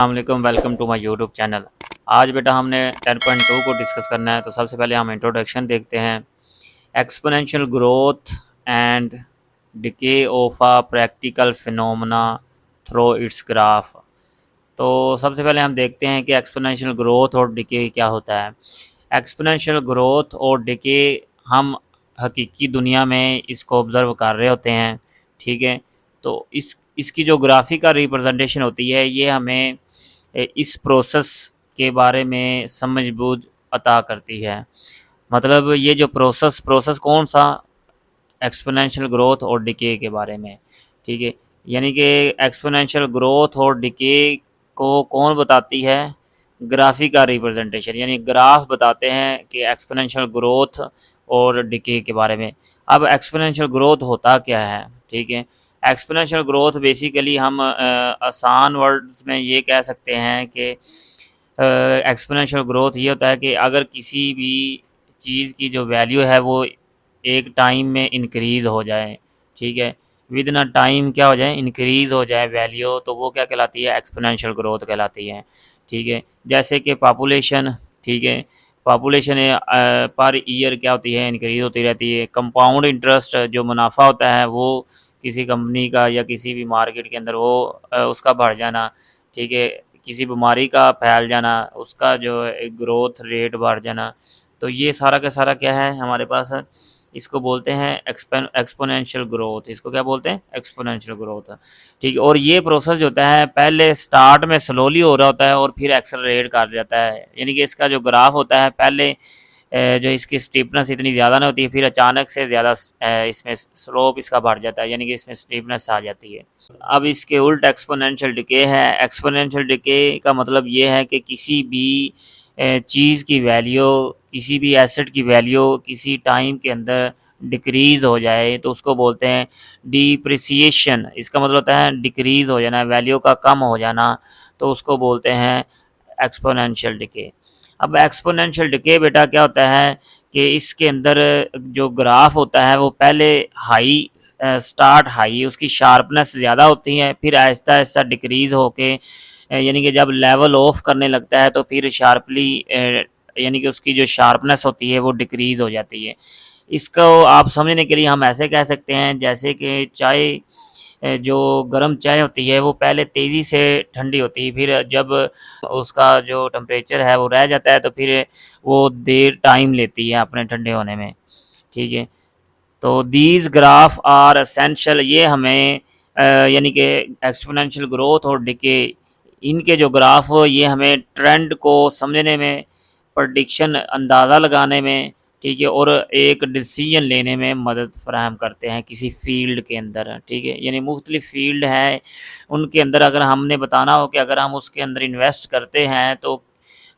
अस्सलामुअलैकुम, welcome to my YouTube channel. आज बेटा हमने 10.2 को डिस्कस करना है। तो सबसे पहले हम इंट्रोडक्शन देखते हैं। Exponential growth and decay of a practical phenomena through it's graph. तो सबसे पहले हम देखते हैं कि एक्सपोनेंशियल ग्रोथ और डिके क्या होता है। एक्सपोनेंशियल ग्रोथ और डिके हम हकीकी दुनिया में इसको ऑब्ज़र्व कर रहे होते हैं, ठीक है। तो इसकी जो ग्राफिक का रिप्रेजेंटेशन होती है, ये हमें इस प्रोसेस के बारे में समझ बूझ अता करती है। मतलब ये जो प्रोसेस कौन सा, एक्सपोनेंशियल ग्रोथ और डिके के बारे में, ठीक है। यानी कि एक्सपोनेंशियल ग्रोथ और डिके को कौन बताती है, ग्राफिक का रिप्रेजेंटेशन, यानी ग्राफ बताते हैं कि एक्सपोनेंशियल ग्रोथ और डिके के बारे में। अब एक्सपोनेंशियल ग्रोथ होता क्या है, ठीक है। एक्सपोनेंशियल ग्रोथ बेसिकली हम आसान वर्ड्स में ये कह सकते हैं कि एक्सपोनेंशियल ग्रोथ ये होता है कि अगर किसी भी चीज़ की जो वैल्यू है वो एक टाइम में इंक्रीज़ हो जाए, ठीक है। विद इन अ टाइम क्या हो जाए, इंक्रीज़ हो जाए वैल्यू, तो वो क्या कहलाती है, एक्सपोनेंशियल ग्रोथ कहलाती है, ठीक है। जैसे कि पॉपुलेशन, ठीक है। पॉपुलेशन पर ईयर क्या होती है, इंक्रीज़ होती रहती है। कंपाउंड इंटरेस्ट जो मुनाफा होता है वो किसी कंपनी का या किसी भी मार्केट के अंदर वो उसका बढ़ जाना, ठीक है। किसी बीमारी का फैल जाना, उसका जो है ग्रोथ रेट बढ़ जाना। तो ये सारा का सारा क्या है हमारे पास है, इसको बोलते हैं एक्सपोनेंशियल ग्रोथ। इसको क्या बोलते हैं, एक्सपोनेंशियल ग्रोथ, ठीक है। और ये प्रोसेस जो होता है पहले स्टार्ट में स्लोली हो रहा होता है और फिर एक्सेलरेट कर जाता है। यानी कि इसका जो ग्राफ होता है पहले जो इसकी स्टीपनेस इतनी ज़्यादा नहीं होती है, फिर अचानक से ज़्यादा इसमें स्लोप इसका बढ़ जाता है, यानी कि इसमें स्टीपनेस आ जाती है। अब इसके उल्ट एक्सपोनेंशियल डिके है। एक्सपोनेंशियल डिके का मतलब ये है कि किसी भी चीज़ की वैल्यू, किसी भी एसेट की वैल्यू किसी टाइम के अंदर डिक्रीज़ हो जाए तो उसको बोलते हैं डिप्रिसिएशन। इसका मतलब होता है डिक्रीज़ हो जाना, वैल्यू का कम हो जाना, तो उसको बोलते हैं एक्सपोनेंशियल डिके। अब एक्सपोनेंशियल डिके बेटा क्या होता है कि इसके अंदर जो ग्राफ होता है वो पहले हाई स्टार्ट हाई, उसकी शार्पनेस ज़्यादा होती है, फिर आहिस्ता-आहिस्ता डिक्रीज़ होके यानी कि जब लेवल ऑफ करने लगता है तो फिर शार्पली यानी कि उसकी जो शार्पनेस होती है वो डिक्रीज़ हो जाती है। इसको आप समझने के लिए हम ऐसे कह सकते हैं जैसे कि चाय जो गर्म चाय होती है वो पहले तेज़ी से ठंडी होती है, फिर जब उसका जो टेम्परेचर है वो रह जाता है तो फिर वो देर टाइम लेती है अपने ठंडे होने में, ठीक है। तो दीज़ ग्राफ आर एसेंशियल, ये हमें यानी कि एक्सपोनेंशियल ग्रोथ और डिके, इनके जो ग्राफ हो ये हमें ट्रेंड को समझने में, प्रेडिक्शन अंदाज़ा लगाने में, ठीक है, और एक डिसीजन लेने में मदद फ़राहम करते हैं किसी फ़ील्ड के अंदर, ठीक है। यानी मुख्तलिफ़ फ़ील्ड हैं, उनके अंदर अगर हमने बताना हो कि अगर हम उसके अंदर इन्वेस्ट करते हैं तो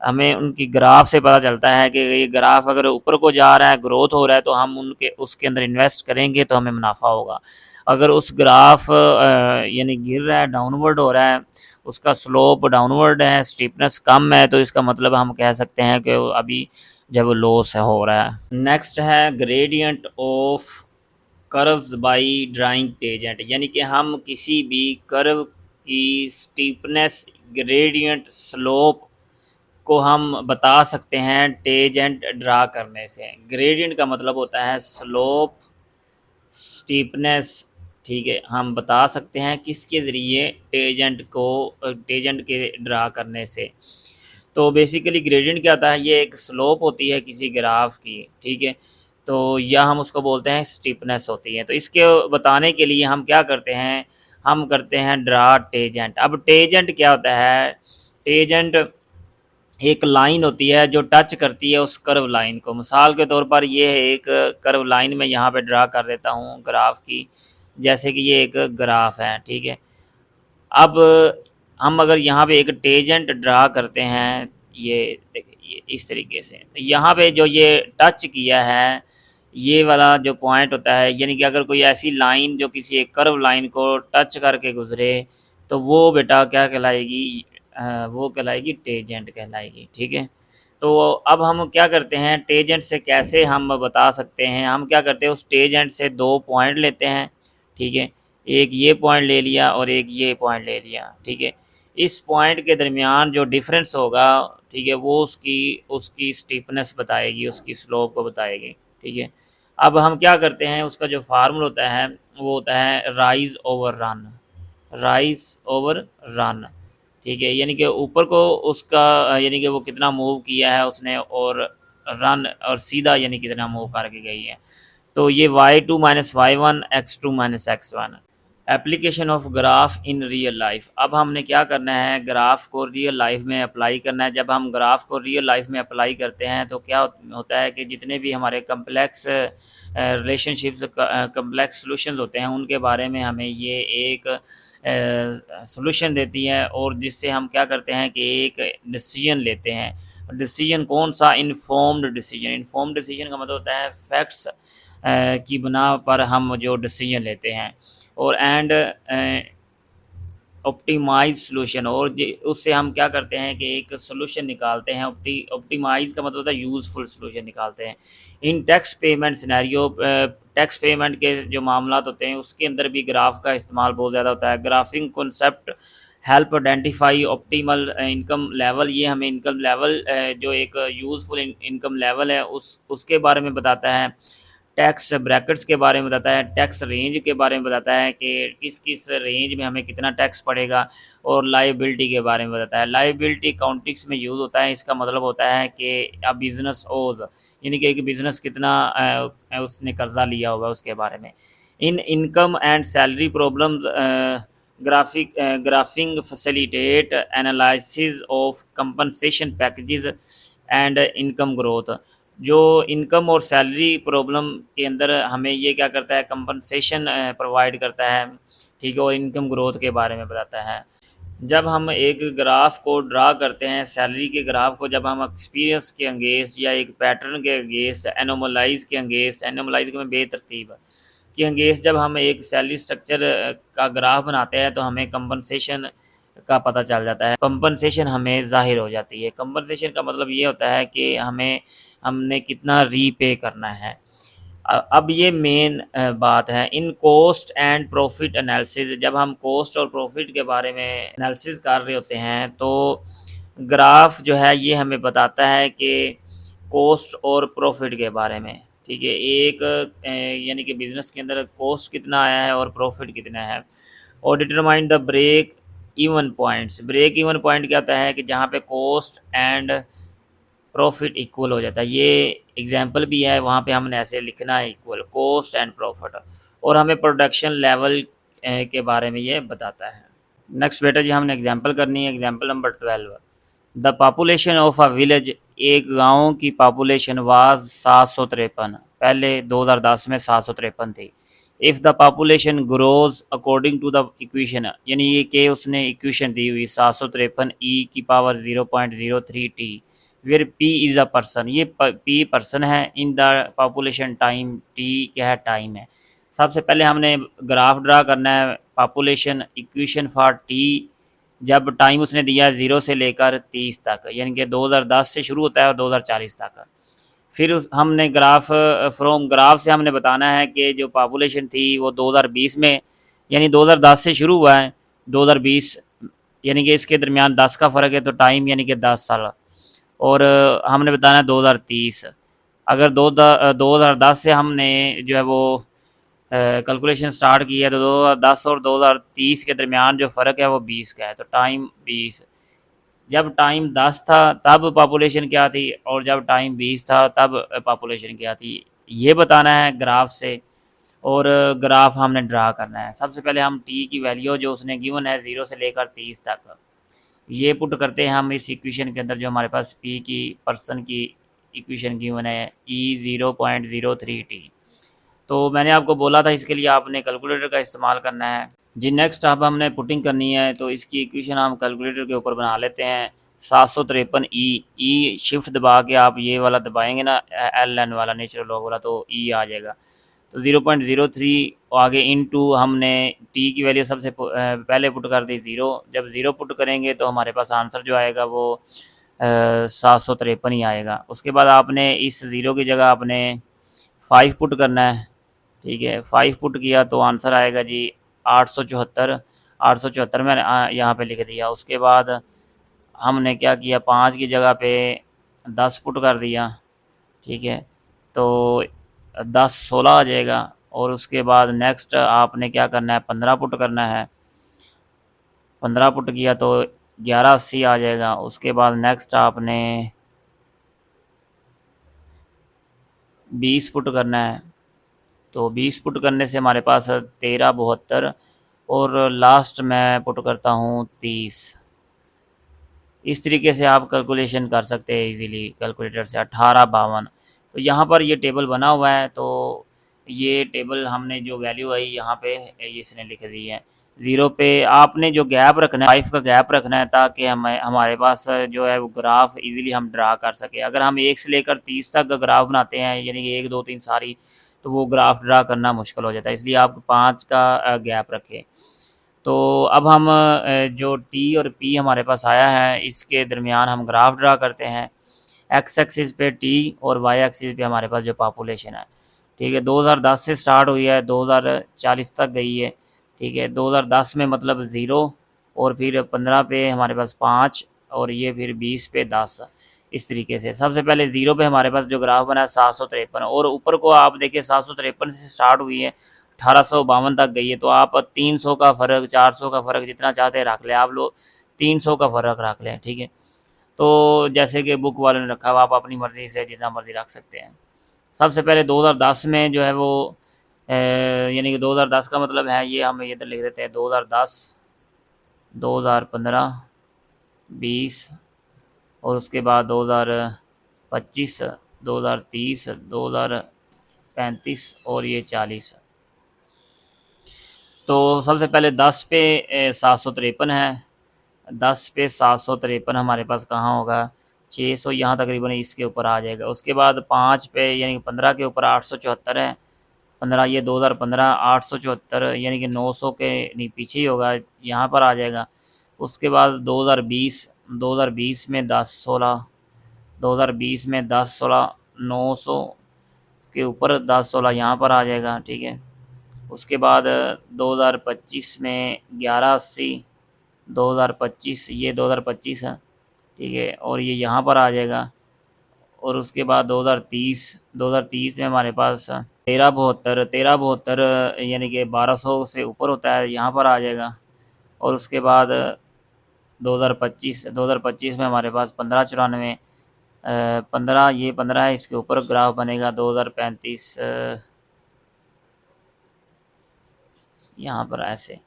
हमें उनकी ग्राफ से पता चलता है कि ये ग्राफ अगर ऊपर को जा रहा है, ग्रोथ हो रहा है, तो हम उनके उसके अंदर इन्वेस्ट करेंगे तो हमें मुनाफ़ा होगा। अगर उस ग्राफ यानी गिर रहा है, डाउनवर्ड हो रहा है, उसका स्लोप डाउनवर्ड है, स्टीपनेस कम है, तो इसका मतलब हम कह सकते हैं कि अभी जब लॉस हो रहा है। नेक्स्ट है gradient of curves by drawing tangent, यानी कि हम किसी भी कर्व की स्टीपनेस, ग्रेडियंट, स्लोप को हम बता सकते हैं टेंजेंट ड्रा करने से। ग्रेडियंट का मतलब होता है स्लोप, स्टीपनेस, ठीक है। हम बता सकते हैं किसके ज़रिए, टेंजेंट को, टेंजेंट के ड्रा करने से। तो बेसिकली ग्रेडियंट क्या होता है, ये एक स्लोप होती है किसी ग्राफ की, ठीक है। तो या हम उसको बोलते हैं स्टीपनेस होती है। तो इसके बताने के लिए हम क्या करते हैं, हम करते हैं ड्रा टेंजेंट। अब टेंजेंट क्या होता है, टेंजेंट एक लाइन होती है जो टच करती है उस कर्व लाइन को। मिसाल के तौर पर ये एक कर्व लाइन मैं यहाँ पे ड्रा कर देता हूँ ग्राफ की, जैसे कि ये एक ग्राफ है, ठीक है। अब हम अगर यहाँ पे एक टेंजेंट ड्रा करते हैं, ये देखिए ये इस तरीके से, तो यहाँ पे जो ये टच किया है, ये वाला जो पॉइंट होता है, यानी कि अगर कोई ऐसी लाइन जो किसी एक कर्व लाइन को टच करके गुजरे तो वो बेटा क्या कहलाएगी, वो कहलाएगी टेंजेंट कहलाएगी, ठीक है। तो अब हम क्या करते हैं, टेंजेंट से कैसे हम बता सकते हैं, हम क्या करते हैं उस टेंजेंट से दो पॉइंट लेते हैं, ठीक है। एक ये पॉइंट ले लिया और एक ये पॉइंट ले लिया, ठीक है। इस पॉइंट के दरमियान जो डिफरेंस होगा, ठीक है, वो उसकी उसकी स्टीपनेस बताएगी, उसकी स्लोप को बताएगी, ठीक है। अब हम क्या करते हैं, उसका जो फार्मूला होता है वो होता है rise over run, rise over run, ठीक है। यानी कि ऊपर को उसका यानी कि वो कितना मूव किया है उसने, और रन और सीधा यानी कितना मूव करके गई है। तो ये y2 माइनस वाई वन, x2 माइनस X one. Application of graph in real life. अब हमने क्या करना है, ग्राफ को रियल लाइफ में अप्लाई करना है। जब हम ग्राफ को रियल लाइफ में अप्लाई करते हैं तो क्या होता है कि जितने भी हमारे कम्प्लेक्स रिलेशनशिप्स, कम्प्लेक्स सॉल्यूशंस होते हैं, उनके बारे में हमें ये एक सॉल्यूशन देती है, और जिससे हम क्या करते हैं कि एक डिसीजन लेते हैं। डिसीजन कौन सा, इन्फॉर्म्ड डिसीजन। इन्फॉर्म्ड डिसीजन का मतलब होता है फैक्ट्स की बिना पर हम जो डिसीजन लेते हैं। और एंड ऑप्टिमाइज सॉल्यूशन, और उससे हम क्या करते हैं कि एक सॉल्यूशन निकालते हैं। ऑप्टिमाइज का मतलब होता है यूज़फुल सॉल्यूशन निकालते हैं। इन tax payment scenario, tax payment के जो मामला होते हैं उसके अंदर भी ग्राफ का इस्तेमाल बहुत ज़्यादा होता है। Graphic concept help identify optimal income level. ये हमें इनकम लेवल जो एक यूज़फुल इनकम लेवल है उसके बारे में बताता है। टैक्स ब्रैकेट्स के बारे में बताता है। टैक्स रेंज के बारे में बताता है कि किस किस रेंज में हमें कितना टैक्स पड़ेगा। और लायबिलिटी के बारे में बताता है। लायबिलिटी अकाउंटिंग्स में यूज़ होता है। इसका मतलब होता है कि अब बिज़नेस ओज, यानी कि एक बिज़नेस कितना उसने कर्जा लिया होगा उसके बारे में। इन income and salary problems graphic facilitate analysis of compensation packages and income growth. जो इनकम और सैलरी प्रॉब्लम के अंदर हमें ये क्या करता है, कंपनसेशन प्रोवाइड करता है, ठीक है, और इनकम ग्रोथ के बारे में बताता है। जब हम एक ग्राफ को ड्रा करते हैं, सैलरी के ग्राफ को, जब हम एक्सपीरियंस के अंगेंस्ट या एक पैटर्न के अंगेंस्ट, एनोमलाइज के अंगेंस्ट, एनोमलाइज में बेतरतीब के अंगेंस्ट जब हम एक सैलरी स्ट्रक्चर का ग्राफ बनाते हैं तो हमें कंपनसेशन का पता चल जाता है। कंपनसेशन हमें ज़ाहिर हो जाती है। कंपनसेशन का मतलब ये होता है कि हमने कितना रीपे करना है। अब ये मेन बात है। In cost and profit analysis, जब हम कॉस्ट और प्रॉफिट के बारे में एनालिसिस कर रहे होते हैं तो ग्राफ जो है ये हमें बताता है कि कॉस्ट और प्रॉफिट के बारे में, ठीक है। एक यानी कि बिज़नेस के अंदर कॉस्ट कितना आया है और प्रॉफिट कितना है। और determine the break even points. Break even point क्या होता है कि जहाँ पे कॉस्ट एंड प्रॉफिट इक्वल हो जाता है। ये एग्जांपल भी है, वहाँ पे हमने ऐसे लिखना है, इक्वल कॉस्ट एंड प्रॉफिट। और हमें प्रोडक्शन लेवल के बारे में ये बताता है। नेक्स्ट बेटा जी हमने एग्जांपल करनी है। Example number 12। The population of a village. एक गांव की पॉपुलेशन वाज 753। पहले 2010 में 753 थी। If the population grows according to the equation, यानी ये कि उसने इक्वेशन दी हुई 753 ई की power 0.03 T, where P is a person. ये पी पर्सन है in the population time, T क्या है, टाइम है। सबसे पहले हमने ग्राफ ड्रा करना है पॉपुलेशन इक्वेशन फॉर टी, जब टाइम उसने दिया है 0 से लेकर 30 तक, यानी कि 2010 से शुरू होता है और 2040 तक। फिर हमने ग्राफ फ्रॉम ग्राफ से हमने बताना है कि जो पॉपुलेशन थी वो 2020 में, यानी 2010 से शुरू हुआ है 2020, यानी कि इसके दरमियान 10 का फ़र्क है, तो टाइम यानी कि 10 साल। और हमने बताना है 2030। अगर 2010 से हमने जो है वो कैलकुलेशन स्टार्ट की है तो 2010 और 2030 के दरमियान जो फ़र्क है वो 20 का है, तो टाइम 20। जब टाइम 10 था तब पॉपुलेशन क्या थी, और जब टाइम 20 था तब पॉपुलेशन क्या थी, ये बताना है ग्राफ से। और ग्राफ हमने ड्रा करना है। सबसे पहले हम टी की वैल्यू जो उसने गिवन है 0 से लेकर 30 तक, ये पुट करते हैं हम इस इक्वेशन के अंदर। जो हमारे पास पी की पर्सन की इक्वेशन गिवन है ई 0.03 टी। तो मैंने आपको बोला था इसके लिए आपने कैलकुलेटर का इस्तेमाल करना है जी। नेक्स्ट अब हमने पुटिंग करनी है, तो इसकी इक्वेशन हम कैलकुलेटर के ऊपर बना लेते हैं। 753 ई शिफ्ट दबा के आप ये वाला दबाएंगे ना, एल एन वाला नेचुरल लॉग वाला, तो ई आ जाएगा। तो 0.03 आगे इनटू हमने टी की वैल्यू सबसे पहले पुट कर दी 0। जब 0 पुट करेंगे तो हमारे पास आंसर जो आएगा वो 753 ही आएगा। उसके बाद आपने इस ज़ीरो की जगह आपने 5 पुट करना है, ठीक है। 5 पुट किया तो आंसर आएगा जी 874। 874 मैंने यहाँ पे लिख दिया। उसके बाद हमने क्या किया, 5 की जगह पे 10 पुट कर दिया, ठीक है, तो 10 16 आ जाएगा। और उसके बाद नेक्स्ट आपने क्या करना है, 15 पुट करना है। 15 पुट किया तो 1180 आ जाएगा। उसके बाद नेक्स्ट आपने 20 पुट करना है। तो 20 पुट करने से हमारे पास 1372 और लास्ट मैं पुट करता हूँ 30। इस तरीके से आप कैलकुलेशन कर सकते हैं इजीली कैलकुलेटर से। 1852 तो यहाँ पर ये टेबल बना हुआ है। तो ये टेबल हमने जो वैल्यू आई यहाँ पे ये इसने लिख दी है। ज़ीरो पे आपने जो गैप रखना है, 5 का गैप रखना है, ताकि हमारे पास जो है वो ग्राफ इजीली हम ड्रा कर सके। अगर हम 1 से लेकर 30 तक का ग्राफ बनाते हैं, यानी कि 1 2 3 सारी, तो वो ग्राफ ड्रा करना मुश्किल हो जाता है। इसलिए आप 5 का गैप रखें। तो अब हम जो टी और पी हमारे पास आया है, इसके दरमियान हम ग्राफ ड्रा करते हैं। एक्स एक्सिस पे टी और वाई एक्सिस पे हमारे पास जो पॉपुलेशन है, ठीक है, 2010 से स्टार्ट हुई है, 2040 तक गई है, ठीक है। 2010 में मतलब ज़ीरो, और फिर 15 पे हमारे पास 5, और ये फिर 20 पे 10। इस तरीके से सबसे पहले ज़ीरो पे हमारे पास जो ग्राफ बना है 753, और ऊपर को आप देखिए 753 से स्टार्ट हुई है, 1852 तक गई है। तो आप 300 का फ़र्क, 400 का फ़र्क जितना चाहते हैं रख लें आप लोग, 300 का फ़र्क रख लें, ठीक है। तो जैसे कि बुक वाले ने रखा हुआ, आप अपनी मर्ज़ी से जितना मर्ज़ी रख सकते हैं। सबसे पहले 2010 में जो है वो यानी कि 2010 का मतलब है ये, हम इधर लिख देते हैं 2010, 2015, 20, और उसके बाद 2025, 2030, 2035 और ये 40। तो सबसे पहले 10 पे 753 है। 10 पे 753 हमारे पास कहाँ होगा, 600 यहाँ तकरीबन इसके ऊपर आ जाएगा। उसके बाद 5 पे यानी कि 15 के ऊपर 874 है। 15 ये 2015, 874 यानी कि 900 के नहीं पीछे ही होगा, यहाँ पर आ जाएगा। उसके बाद 2020, 2020 में 1016, 2020 में 1016, 900 के ऊपर 1016 यहाँ पर आ जाएगा, ठीक है। उसके बाद 2025 में 1180, 2025 ये 2025 है, ठीक है, और ये यहाँ पर आ जाएगा। और उसके बाद 2030, 2030 में हमारे पास 1372, 1372 यानी कि 1200 से ऊपर होता है, यहाँ पर आ जाएगा। और उसके बाद 2025, 2025 में हमारे पास 1594, 15 ये 15 है, इसके ऊपर ग्राफ बनेगा। 2035 यहाँ पर ऐसे।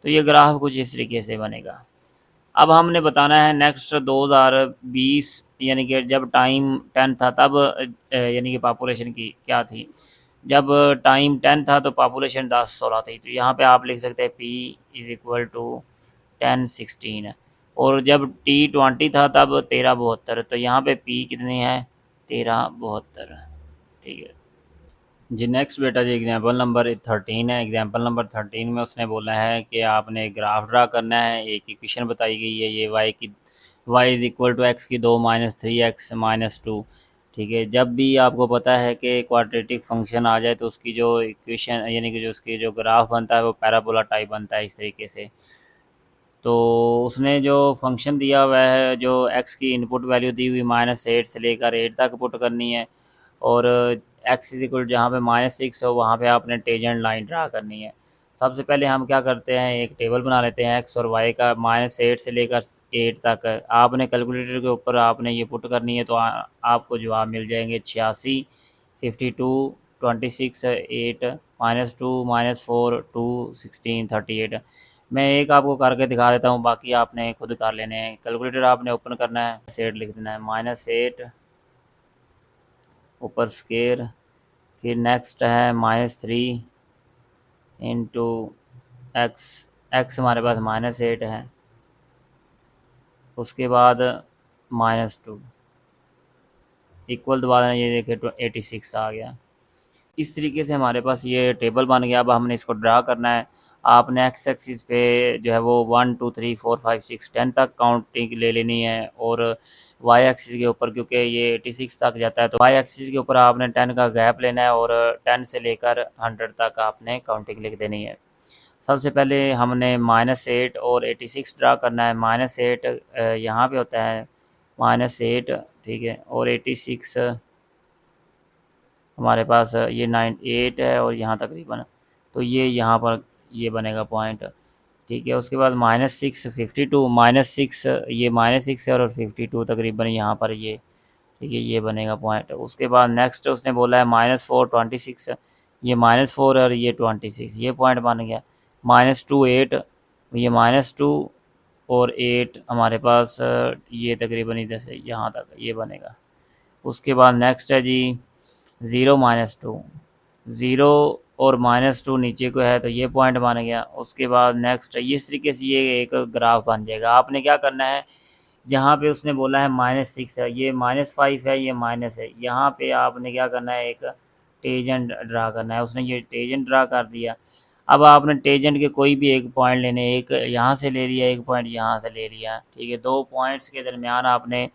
तो ये ग्राफ कुछ इस तरीके से बनेगा। अब हमने बताना है नेक्स्ट 2020, यानी कि जब टाइम 10 था तब यानी कि पॉपुलेशन की क्या थी। जब टाइम 10 था तो पॉपुलेशन 1016 थी। तो यहाँ पे आप लिख सकते हैं पी इज़ इक्वल टू 1016। और जब टी 20 था तब 1372। तो यहाँ पे पी कितनी है, 1372, ठीक है जी। नेक्स्ट बेटा जी एग्जांपल नंबर 13 है। एग्जांपल नंबर 13 में उसने बोला है कि आपने ग्राफ ड्रा करना है। एक इक्वेशन बताई गई है ये Y is equal to X की 2 माइनस 3x माइनस 2, ठीक है। जब भी आपको पता है कि क्वाड्रेटिक फंक्शन आ जाए तो उसकी जो इक्वेशन यानी कि जो उसकी जो ग्राफ बनता है वो पैराबोला टाइप बनता है इस तरीके से। तो उसने जो फंक्शन दिया हुआ है, जो एक्स की इनपुट वैल्यू दी हुई -8 से लेकर 8 तक पुट करनी है, और एक्स इज इक्वल जहाँ पे -6 हो वहाँ पे आपने टेंजेंट लाइन ड्रा करनी है। सबसे पहले हम क्या करते हैं, एक टेबल बना लेते हैं एक्स और वाई का, -8 से लेकर 8 तक। आपने कैलकुलेटर के ऊपर आपने ये पुट करनी है, तो आपको जवाब मिल जाएंगे 86, 52, 26, 8, -2, -4, 2, 16, 38। मैं एक आपको करके दिखा देता हूँ, बाकी आपने खुद कर लेने हैं। कैलकुलेटर आपने ओपन करना है, सेट लिख देना है, -8 ऊपर स्केयर, फिर नेक्स्ट है -3 इंटू एक्स। एक्स हमारे पास -8 है। उसके बाद -2 इक्वल दोबारा ये देखिए 86 आ गया। इस तरीके से हमारे पास ये टेबल बन गया। अब हमने इसको ड्रा करना है। आपने एक्स एक्सिस पे जो है वो 1 2 3 4 5 6 10 तक काउंटिंग ले लेनी है, और वाई एक्सिस के ऊपर क्योंकि ये 86 तक जाता है तो वाई एक्सिस के ऊपर आपने 10 का गैप लेना है, और 10 से लेकर 100 तक आपने काउंटिंग लिख देनी है। सबसे पहले हमने -8 और 86 ड्रा करना है। -8 यहाँ पे होता है -8, ठीक है, और 86 हमारे पास ये 98 है और यहाँ तकरीबन, तो ये यहाँ पर ये बनेगा पॉइंट, ठीक है। उसके बाद -6 52, -6 ये -6 है और 52 तकरीबन यहाँ पर ये, ठीक है, ये बनेगा पॉइंट। उसके बाद नेक्स्ट उसने बोला है -4 26, ये -4 और ये 26, ये पॉइंट बन गया। -2 8, ये -2 और 8 हमारे पास ये तकरीबन इधर से यहाँ तक ये बनेगा। उसके बाद नेक्स्ट है जी 0 -2, 0 और -2 नीचे को है तो ये पॉइंट बन गया। उसके बाद नेक्स्ट ये इस तरीके से ये एक ग्राफ बन जाएगा। आपने क्या करना है, जहाँ पे उसने बोला है -6 है, ये -5 है, ये माइनस है, यहाँ पे आपने क्या करना है, एक टेजेंट ड्रा करना है। उसने ये टेजेंट ड्रा कर दिया। अब आपने टेजेंट के कोई भी एक पॉइंट लेने, एक यहाँ से ले लिया, एक पॉइंट यहाँ से ले लिया, ठीक है। दो पॉइंट्स के दरमियान आपने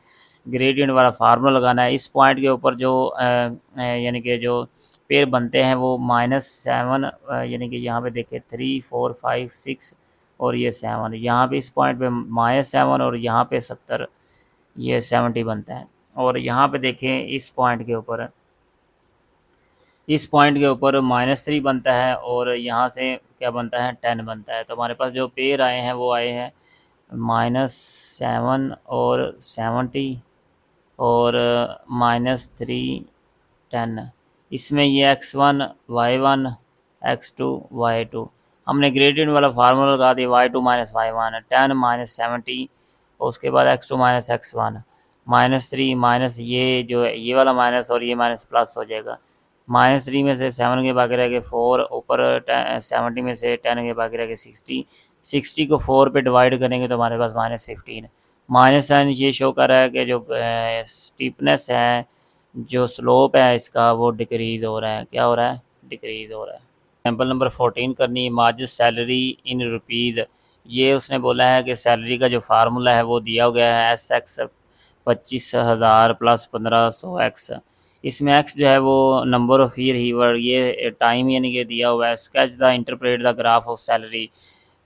ग्रेडियंट वाला फार्मूला लगाना है। इस पॉइंट के ऊपर जो यानी कि जो पेड़ बनते हैं वो -7, यानी कि यहाँ पे देखिए 3 4 5 6 और ये 7, यहाँ पे इस पॉइंट पे -7 और यहाँ पे 70, ये 70 बनता है। और यहाँ पे देखें इस पॉइंट के ऊपर, इस पॉइंट के ऊपर -3 बनता है और यहाँ से क्या बनता है, 10 बनता है। तो हमारे पास जो पेड़ आए हैं वो आए हैं -7 और 70 और -3 10। इसमें ये x1 y1 x2 y2, हमने ग्रेडियंट वाला फार्मूला लगा दिया, y2 - y1 10 -70, उसके बाद x2 - x1 -3 माइनस ये जो है ये वाला माइनस और ये माइनस प्लस हो जाएगा। -3 में से 7 के बाकी रह गए 4, ऊपर 70 में से 10 के बाकी रह गए 60, 60 को 4 पे डिवाइड करेंगे तो हमारे पास -15। -10 ये शो कर रहा है कि जो स्टीपनेस है, जो स्लोप है इसका वो डिक्रीज़ हो रहा है। क्या हो रहा है, डिक्रीज़ हो रहा है। एग्जाम्पल नंबर 14 करनी है, मार्जिन सैलरी इन रुपीज़। ये उसने बोला है कि सैलरी का जो फार्मूला है वो दिया गया है SX 25,000 + 1500 X। इसमें X जो है वो नंबर ऑफ़ ईयर हीवर, ये टाइम यानी कि दिया हुआ है। Sketch the interpret the graph of salary,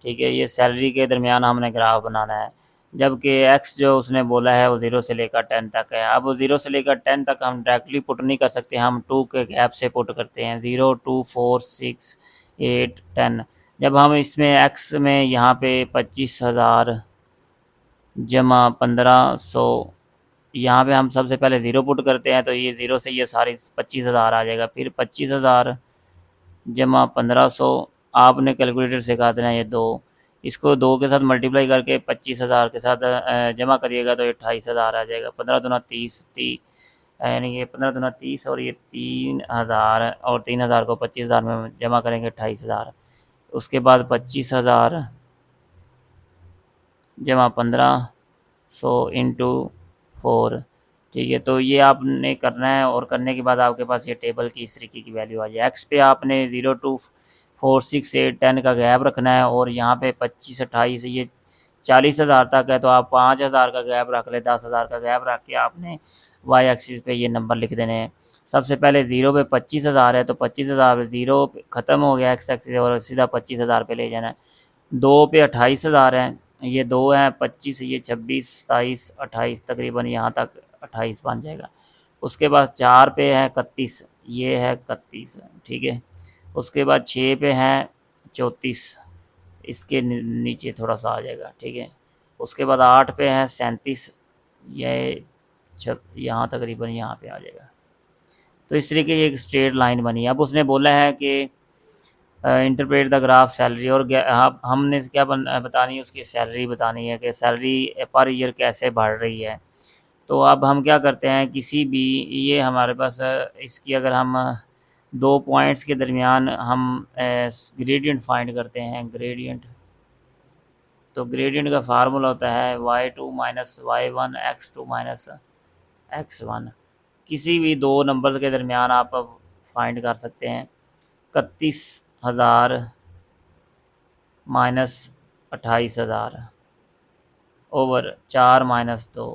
ठीक है, ये सैलरी के दरमियान हमने ग्राफ बनाना है। जबकि एक्स जो उसने बोला है वो 0 से लेकर 10 तक है। अब 0 से लेकर 10 तक हम डायरेक्टली पुट नहीं कर सकते, हम 2 के गैप से पुट करते हैं, 0 2 4 6 8 10। जब हम इसमें एक्स में यहाँ पे 25,000 जमा 1500, यहाँ पे हम सबसे पहले 0 पुट करते हैं तो ये 0 से ये सारी 25,000 आ जाएगा। फिर 25,000 जमा 1500, आपने कैलकुलेटर से काटना है ये 2, इसको 2 के साथ मल्टीप्लाई करके 25,000 के साथ जमा करिएगा तो ये 28,000 आ जाएगा। 15 दूना 30, यानी कि 15 दूना 30 और ये 3,000 और 3,000 को 25,000 में जमा करेंगे 28,000। उसके बाद 25,000 जमा 1500 इंटू 4, ठीक है। तो ये आपने करना है और करने के बाद आपके पास ये टेबल की इस तरीके की वैल्यू आ जाए। एक्स पे आपने 0 2 4 6 8 10 का गैप रखना है और यहाँ पे 25 28 ये 40,000 तक है तो आप 5,000 का गैप रख ले, 10,000 का गैप रख के आपने वाई एक्सिस पे ये नंबर लिख देने हैं। सबसे पहले 0 पे 25,000 है तो 25,000 पे 0 ख़त्म हो गया एक्स एक्सिस और सीधा 25,000 पे ले जाना है। 2 पे 28,000 है, ये 2 है 25, ये 26 27 28 तकरीबन यहाँ तक 28 बन जाएगा। उसके बाद 4 पे है 31, ये है 31, ठीक है। उसके बाद 6 पे है 34, इसके नीचे थोड़ा सा आ जाएगा, ठीक है। उसके बाद 8 पे है 37, ये यहाँ तकरीबन यहाँ पे आ जाएगा। तो इस तरीके की एक स्ट्रेट लाइन बनी है। अब उसने बोला है कि इंटरप्रेट द ग्राफ सैलरी, और हमने क्या बतानी है, उसकी सैलरी बतानी है कि सैलरी पर ईयर कैसे बढ़ रही है। तो अब हम क्या करते हैं, किसी भी ये हमारे पास इसकी अगर हम 2 पॉइंट्स के दरमियान हम ग्रेडियंट फाइंड करते हैं, ग्रेडियंट, तो ग्रेडियंट का फार्मूला होता है y2 - y1 x2 - x1। किसी भी 2 नंबर्स के दरमियान आप फाइंड कर सकते हैं। 31,000 माइनस 28,000 ओवर 4 - 2,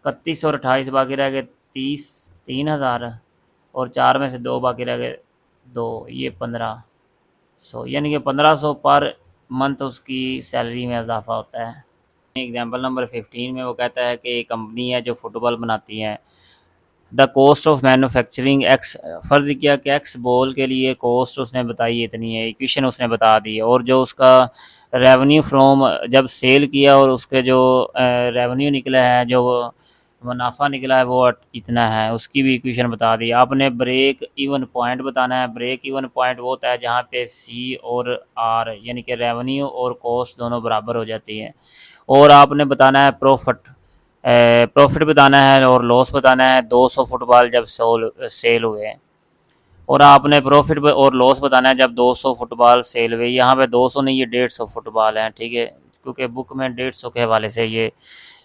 31 और 28 बाकी रह गए 30, 3,000 और 4 में से 2 बाकी रह गए 2, ये 15। यानी कि 1500 पर मंथ उसकी सैलरी में इजाफा होता है। एग्जाम्पल नंबर 15 में वो कहता है कि एक कंपनी है जो फुटबॉल बनाती है। The cost of manufacturing x, फ़र्ज़ किया कि एक्स बॉल के लिए कॉस्ट उसने बताई इतनी है, इक्वेशन उसने बता दी है, और जो उसका रेवेन्यू फ्रॉम जब सेल किया और उसके जो रेवेन्यू निकला है, जो मुनाफा निकला है वो इतना है, उसकी भी इक्वेशन बता दी। आपने ब्रेक इवन पॉइंट बताना है। ब्रेक इवन पॉइंट वो होता है जहाँ पे सी और आर यानी कि रेवेन्यू और कॉस्ट दोनों बराबर हो जाती है। और आपने बताना है प्रॉफिट बताना है और लॉस बताना है। 200 फुटबॉल जब सेल हुए, और आपने प्रॉफिट और लॉस बताना है जब 200 फुटबॉल सेल हुए। यहाँ पे 200 नहीं, ये 150 फुटबॉल हैं, ठीक है, क्योंकि बुक में 150 के हवाले से ये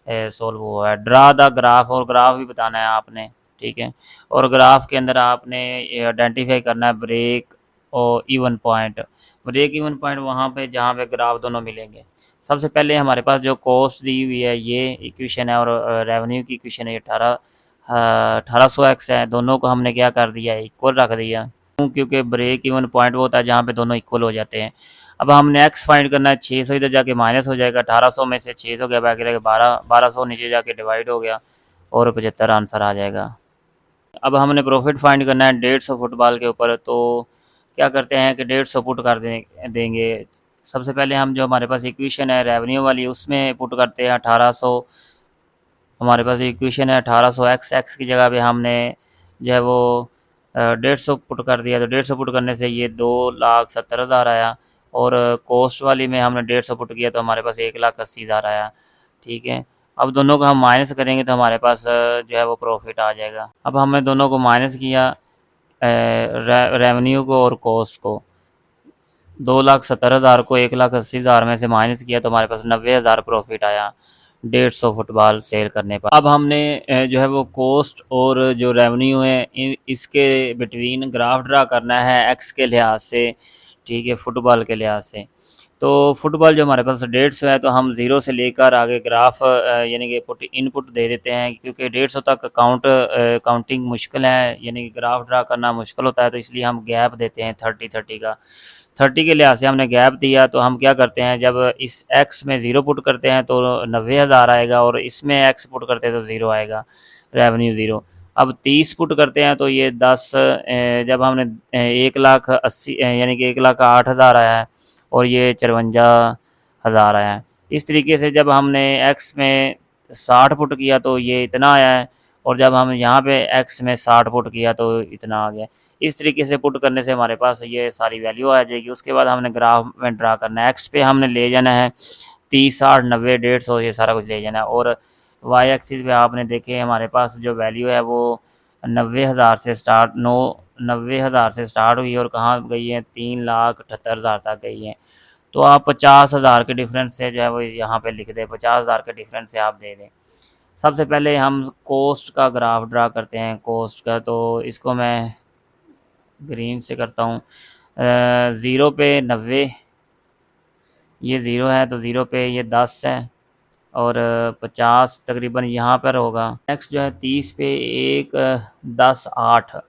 सोल्व हुआ है। ड्रा द ग्राफ, और ग्राफ भी बताना है आपने, ठीक है। और ग्राफ के अंदर आपने आइडेंटिफाई करना है ब्रेक और even point. Break even point वहाँ पे जहाँ पे ग्राफ दोनों मिलेंगे। सबसे पहले हमारे पास जो कॉस्ट दी हुई है ये इक्वेशन है, और रेवेन्यू की इक्वेशन है ये 1800x है। दोनों को हमने क्या कर दिया, इक्वल रख दिया, क्योंकि ब्रेक इवन पॉइंट वो होता है जहाँ पे दोनों इक्वल हो जाते हैं। अब हमने एक्स फाइंड करना है। 600 इधर जाके माइनस हो जाएगा, 1800 में से 600 गया, बाकी रह 1200 नीचे जाके डिवाइड हो गया, और 75 आंसर आ जाएगा। अब हमने प्रॉफिट फाइंड करना है 150 फुटबॉल के ऊपर। तो क्या करते हैं कि 150 पुट कर देंगे। सबसे पहले हम जो हमारे पास इक्वेशन है रेवेन्यू वाली, उसमें पुट करते हैं 1800। हमारे पास इक्वेशन है 1800, एक्स की जगह पे हमने जो है वो 150 पुट कर दिया। तो 150 पुट करने से ये 2,70,000 आया, और कॉस्ट वाली में हमने 150 पुट किया तो हमारे पास 1,80,000 आया, ठीक है। अब दोनों को हम माइनस करेंगे तो हमारे पास जो है वो प्रॉफिट आ जाएगा। अब हमने दोनों को माइनस किया, रेवेन्यू को और कॉस्ट को। 2,70,000 को 1,80,000 में से माइनस किया तो हमारे पास 90,000 प्रॉफिट आया 150 फुटबॉल सेल करने पर। अब हमने जो है वो कॉस्ट और जो रेवेन्यू है इसके बिटवीन ग्राफ ड्रा करना है एक्स के लिहाज से, ठीक है, फुटबॉल के लिहाज से। तो फुटबॉल जो हमारे पास 150 है, तो हम ज़ीरो से लेकर आगे ग्राफ यानी कि इनपुट दे देते हैं, क्योंकि 150 तक काउंटिंग मुश्किल है, यानी कि ग्राफ ड्रा करना मुश्किल होता है, तो इसलिए हम गैप देते हैं 30 का। 30 के लिहाज से हमने गैप दिया, तो हम क्या करते हैं, जब इस एक्स में ज़ीरो पुट करते हैं तो 90,000 आएगा, और इसमें एक्स पुट करते हैं तो ज़ीरो आएगा, रेवेन्यू ज़ीरो। अब 30 पुट करते हैं तो ये 10, जब हमने 1,80,000 यानी कि 1,08,000 आया है, और ये 54,000 आया है। इस तरीके से जब हमने एक्स में 60 पुट किया तो ये इतना आया है, और जब हम यहाँ पे एक्स में 60 पुट किया तो इतना आ गया। इस तरीके से पुट करने से हमारे पास ये सारी वैल्यू आ जाएगी। उसके बाद हमने ग्राफ में ड्रा करना है। एक्स पे हमने ले जाना है 30, 60, 90, 150, ये सारा कुछ ले जाना है। और वाई एक्सिस पे आपने देखे हमारे पास जो वैल्यू है वो 90,000 से स्टार्ट 90,000 से स्टार्ट हुई, और कहाँ गई है, 3,78,000 तक गई है। तो आप 50,000 के डिफरेंस से जो है वो यहाँ पे लिख दें, 50,000 के डिफरेंस से आप दे दें। सबसे पहले हम कॉस्ट का ग्राफ ड्रा करते हैं, कॉस्ट का। तो इसको मैं ग्रीन से करता हूँ। ज़ीरो पे 90, ये ज़ीरो है, तो ज़ीरो पे ये 10 है, और 50 तकरीबन यहाँ पर होगा। नेक्स्ट जो है 30 पे 10, 8,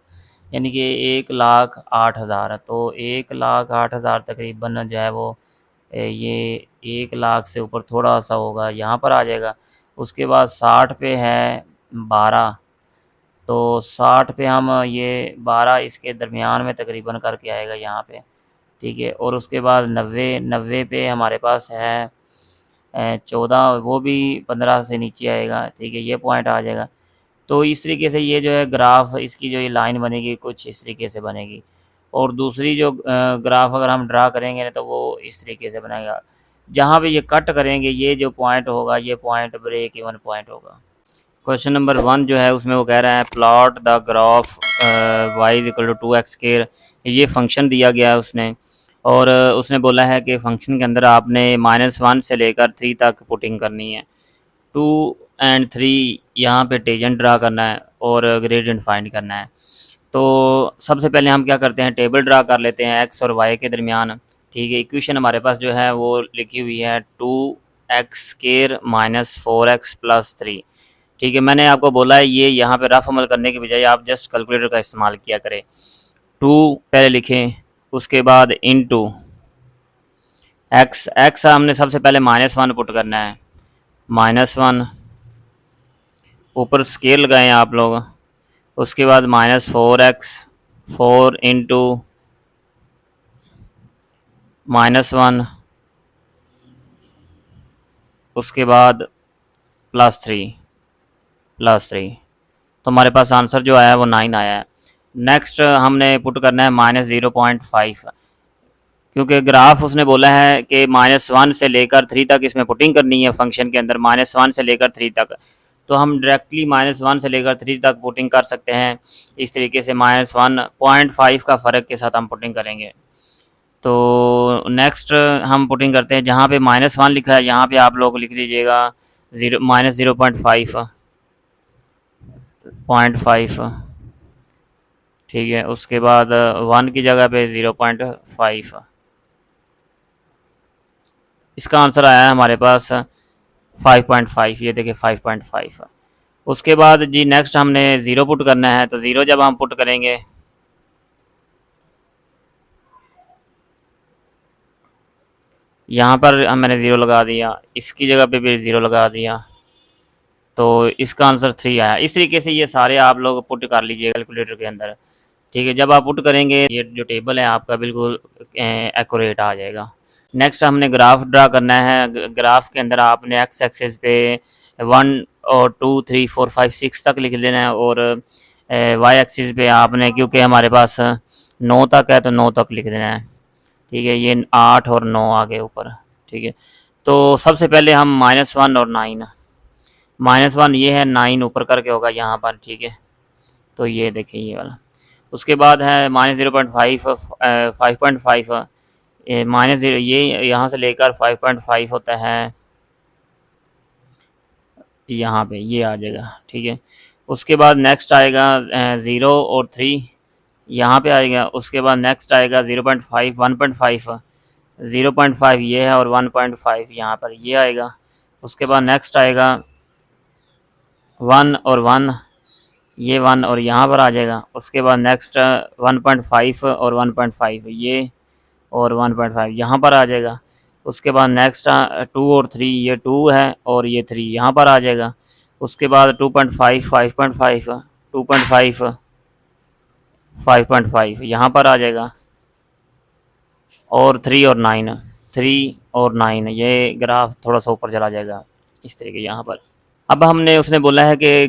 यानी कि 1,08,000 है। तो 1,08,000 तकरीबन जो है वो ये 1,00,000 से ऊपर थोड़ा सा होगा, यहाँ पर आ जाएगा। उसके बाद 60 पे है 12, तो 60 पे हम ये 12 इसके दरमियान में तकरीबन करके आएगा यहाँ पे, ठीक है। और उसके बाद 90 पे हमारे पास है 14, वो भी 15 से नीचे आएगा, ठीक है, ये पॉइंट आ जाएगा। तो इस तरीके से ये जो है ग्राफ, इसकी जो ये लाइन बनेगी कुछ इस तरीके से बनेगी। और दूसरी जो ग्राफ अगर हम ड्रा करेंगे ना, तो वो इस तरीके से बनेगा। जहाँ पे ये कट करेंगे ये जो पॉइंट होगा, ये पॉइंट ब्रेक इवन पॉइंट होगा। क्वेश्चन नंबर 1 जो है उसमें वो कह रहा है plot the graph Y is equal to 2x square. ये फंक्शन दिया गया है उसने, और उसने बोला है कि फंक्शन के अंदर आपने -1 से लेकर 3 तक पुटिंग करनी है। 2 और 3 यहाँ पे टेंजेंट ड्रा करना है, और ग्रेडियंट फाइंड करना है। तो सबसे पहले हम क्या करते हैं, टेबल ड्रा कर लेते हैं एक्स और वाई के दरमियान, ठीक है। इक्वेशन हमारे पास जो है वो लिखी हुई है 2x square minus 4x plus 3, ठीक है। मैंने आपको बोला है ये यहाँ पे रफ अमल करने के बजाय आप जस्ट कैलकुलेटर का इस्तेमाल किया करें। 2 पहले लिखें, उसके बाद इनटू एक्स। एक्स हमने सबसे पहले -1 पुट करना है, -1, ऊपर स्केल लगाएं आप लोग। उसके बाद -4x, 4 इंटू -1, उसके बाद +3, तो हमारे पास आंसर जो आया है वो 9 आया है। नेक्स्ट हमने पुट करना है -0.5, क्योंकि ग्राफ उसने बोला है कि -1 से लेकर 3 तक इसमें पुटिंग करनी है फंक्शन के अंदर, -1 से लेकर 3 तक। तो हम डायरेक्टली -1 से लेकर 3 तक पुटिंग कर सकते हैं। इस तरीके से -1.5 का फ़र्क के साथ हम पुटिंग करेंगे। तो नेक्स्ट हम पुटिंग करते हैं, जहाँ पे -1 लिखा है यहाँ पे आप लोग लिख लीजिएगा -0.5, ठीक है। उसके बाद 1 की जगह पे 0.5। इसका आंसर आया है हमारे पास 5.5, ये देखिए 5.5। उसके बाद जी नेक्स्ट हमने ज़ीरो पुट करना है, तो ज़ीरो जब हम पुट करेंगे, यहाँ पर मैंने ज़ीरो लगा दिया, इसकी जगह पे भी ज़ीरो लगा दिया, तो इसका आंसर 3 आया। इस तरीके से ये सारे आप लोग पुट कर लीजिए कैलकुलेटर के अंदर, ठीक है। जब आप पुट करेंगे ये जो टेबल है आपका बिल्कुल एक्यूरेट आ जाएगा। नेक्स्ट हमने ग्राफ ड्रा करना है। ग्राफ के अंदर आपने एक्स एक्सिस पे 1 और 2 3 4 5 6 तक लिख देना है, और वाई एक्सिस पे आपने, क्योंकि हमारे पास 9 तक है तो 9 तक लिख देना है, ठीक है। ये 8 और 9 आगे ऊपर, ठीक है। तो सबसे पहले हम -1 और 9, -1 ये है, 9 ऊपर करके होगा यहाँ पर, ठीक है। तो ये देखिए ये वाला। उसके बाद है -0.5, 5.5, -0 ये यहाँ से लेकर 5.5 होता है यहाँ पे, ये आ जाएगा, ठीक है। उसके बाद नेक्स्ट आएगा 0 और 3 यहाँ पे आएगा। उसके बाद नेक्स्ट आएगा 0.5, 1.5, 0.5 ये है, और 1.5 यहाँ पर ये आएगा। उसके बाद नेक्स्ट आएगा 1 और 1, ये 1 और यहाँ पर आ जाएगा। उसके बाद नेक्स्ट 1.5 और 1.5 ये, और 1.5 यहाँ पर आ जाएगा। उसके बाद नेक्स्ट 2 और 3, ये 2 है और ये 3 यहाँ पर आ जाएगा। उसके बाद 2.5, 5.5, 2.5, 5.5 यहाँ पर आ जाएगा, और 3 और 9, 3 और 9 ये ग्राफ थोड़ा सा ऊपर चला जाएगा इस तरीके यहाँ पर। अब हमने उसने बोला है कि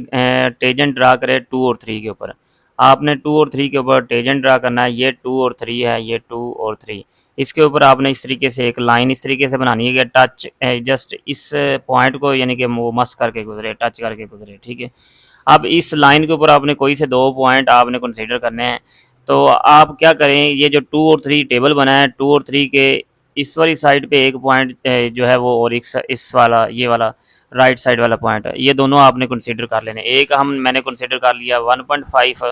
टेजेंट ड्रा करें 2 और 3 के ऊपर। आपने 2 और 3 के ऊपर टेजेंट ड्रा करना है। ये 2 और 3 है, ये 2 और 3, इसके ऊपर आपने इस तरीके से एक लाइन इस तरीके से बनानी है कि टच जस्ट इस पॉइंट को, यानी कि वो मस करके गुजरे, टच करके गुजरे, ठीक है। अब इस लाइन के ऊपर आपने कोई से 2 पॉइंट आपने कंसीडर करने हैं। तो आप क्या करें, ये जो 2 और 3 टेबल बना है, 2 और 3 के इस वाली साइड पे एक पॉइंट जो है वो, और इस वाला, ये वाला राइट साइड वाला पॉइंट है, ये दोनों आपने कंसीडर कर लेने। एक मैंने कंसीडर कर लिया 1.5,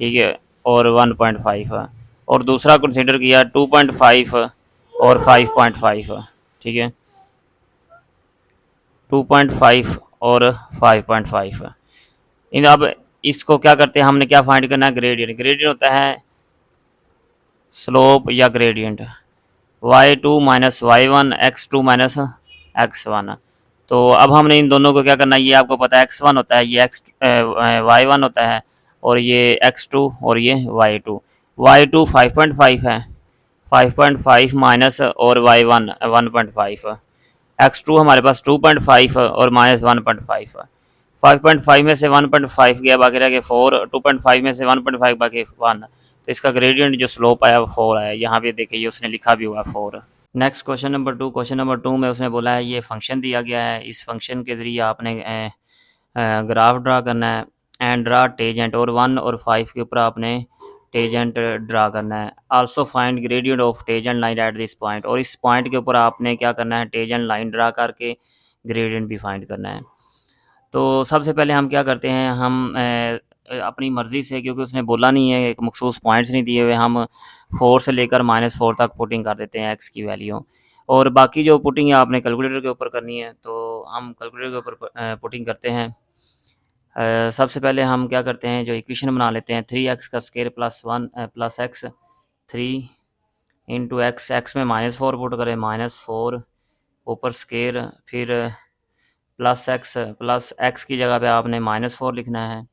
ठीक है, और 1.5, और दूसरा कंसीडर किया 2.5 और 5.5, ठीक है, 2.5 और 5.5। इन अब इसको क्या करते हैं, हमने क्या फाइंड करना है, ग्रेडियंट। ग्रेडियंट होता है स्लोप या gradient, y2 minus y1, x2 minus x1। तो अब हमने इन दोनों को क्या करना है, ये आपको पता है x1 होता है, ये y1 होता है, और ये x2 और ये y2। y2 5.5 है, 5.5 माइनस और y1 1.5, x2 हमारे पास 2.5 और माइनस 1.5। 5.5 में से 1.5 गया, बाकी रह गया 4, 2.5 में से 1.5 बाकी 1। तो इसका ग्रेडियंट जो स्लोप आया वो 4 आया। यहाँ पे देखिए उसने लिखा भी हुआ 4। Next question number 2। Question number 2 में उसने बोला है ये फंक्शन दिया गया है, इस फंक्शन के ज़रिए आपने ग्राफ ड्रा करना है, एंड ड्रा टेजेंट, और 1 और 5 के ऊपर आपने टेजेंट ड्रा करना है। Also find gradient of tangent line at this point, और इस पॉइंट के ऊपर आपने क्या करना है, टेजेंट लाइन ड्रा करके ग्रेडियंट भी फाइंड करना है। तो सबसे पहले हम क्या करते हैं, हम अपनी मर्ज़ी से, क्योंकि उसने बोला नहीं है, एक मखसूस पॉइंट्स नहीं दिए हुए, हम 4 से लेकर -4 तक पुटिंग कर देते हैं एक्स की वैल्यू, और बाकी जो पुटिंग है आपने कैलकुलेटर के ऊपर करनी है। तो हम कैलकुलेटर के ऊपर पुटिंग करते हैं। सबसे पहले हम क्या करते हैं, जो इक्वेशन बना लेते हैं, 3x का square +1 +x 3 into x, x में -4 पुट करें, -4 ऊपर स्केयर, फिर प्लस एक्स की जगह पे आपने -4 लिखना है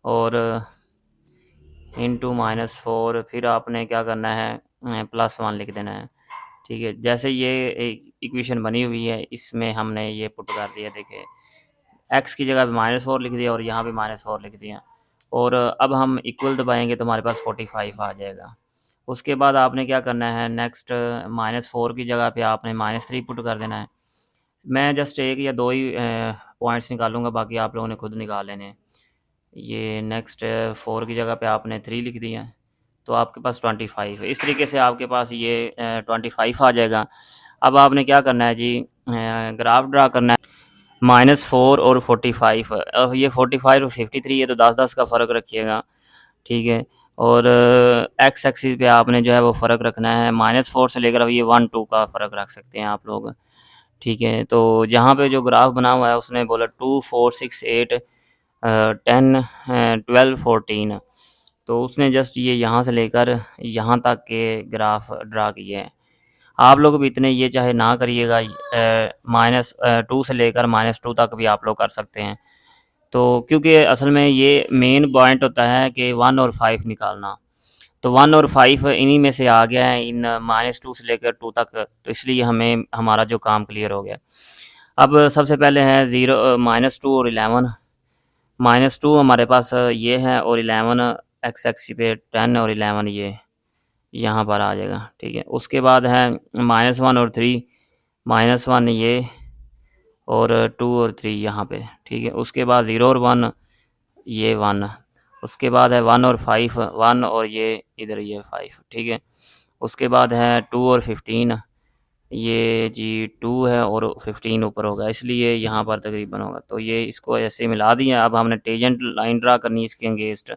और इंटू -4 फिर आपने क्या करना है +1 लिख देना है। ठीक है, जैसे ये एक इक्वेशन बनी हुई है इसमें हमने ये पुट कर दिया, देखिए एक्स की जगह पे -4 लिख दिया और यहाँ पे -4 लिख दिया और अब हम इक्वल दबाएंगे तो हमारे पास 45 आ जाएगा। उसके बाद आपने क्या करना है नेक्स्ट, -4 की जगह पे आपने -3 पुट कर देना है। मैं जस्ट एक या दो ही पॉइंट्स निकालूंगा, बाकी आप लोगों ने खुद निकाल लेने हैं। ये नेक्स्ट 4 की जगह पे आपने 3 लिख दिया, तो आपके पास 25 है। इस तरीके से आपके पास ये 25 आ जाएगा। अब आपने क्या करना है जी, ग्राफ ड्रा करना है। -4 और 45, अब ये 45 और 53 है तो 10-10 का फ़र्क रखिएगा, ठीक है। और एक्स एक्सिस पे आपने जो है वो फ़र्क रखना है, -4 से लेकर अब ये 1-2 का फ़र्क रख सकते हैं आप लोग, ठीक है। तो जहाँ पे जो ग्राफ बना हुआ है उसने बोला 2, 4, 6, 8, 10, 12, 14, तो उसने जस्ट ये यहाँ से लेकर यहाँ तक के ग्राफ ड्रा किए हैं। आप लोग भी इतने ये चाहे ना करिएगा, -2 से लेकर -2 तक भी आप लोग कर सकते हैं। तो क्योंकि असल में ये मेन पॉइंट होता है कि 1 और 5 निकालना, तो 1 और 5 इन्हीं में से आ गया है इन -2 से लेकर 2 तक, तो इसलिए हमें हमारा जो काम क्लियर हो गया। अब सबसे पहले है 2 और 11, -2 हमारे पास ये है और 11 एक्स एक्सिस पे 10 और 11 ये यहाँ पर आ जाएगा, ठीक है। उसके बाद है -1 और 3, -1 ये और 2 और 3 यहाँ पे, ठीक है। उसके बाद 0 और 1 ये 1, उसके बाद है 1 और 5, 1 और ये इधर ये 5, ठीक है। उसके बाद है 2 और 15, ये जी 2 है और 15 ऊपर होगा, इसलिए यहाँ पर तकरीबन होगा, तो ये इसको ऐसे मिला दिया। अब हमने टेंजेंट लाइन ड्रा करनी है इसके अगेंस्ट।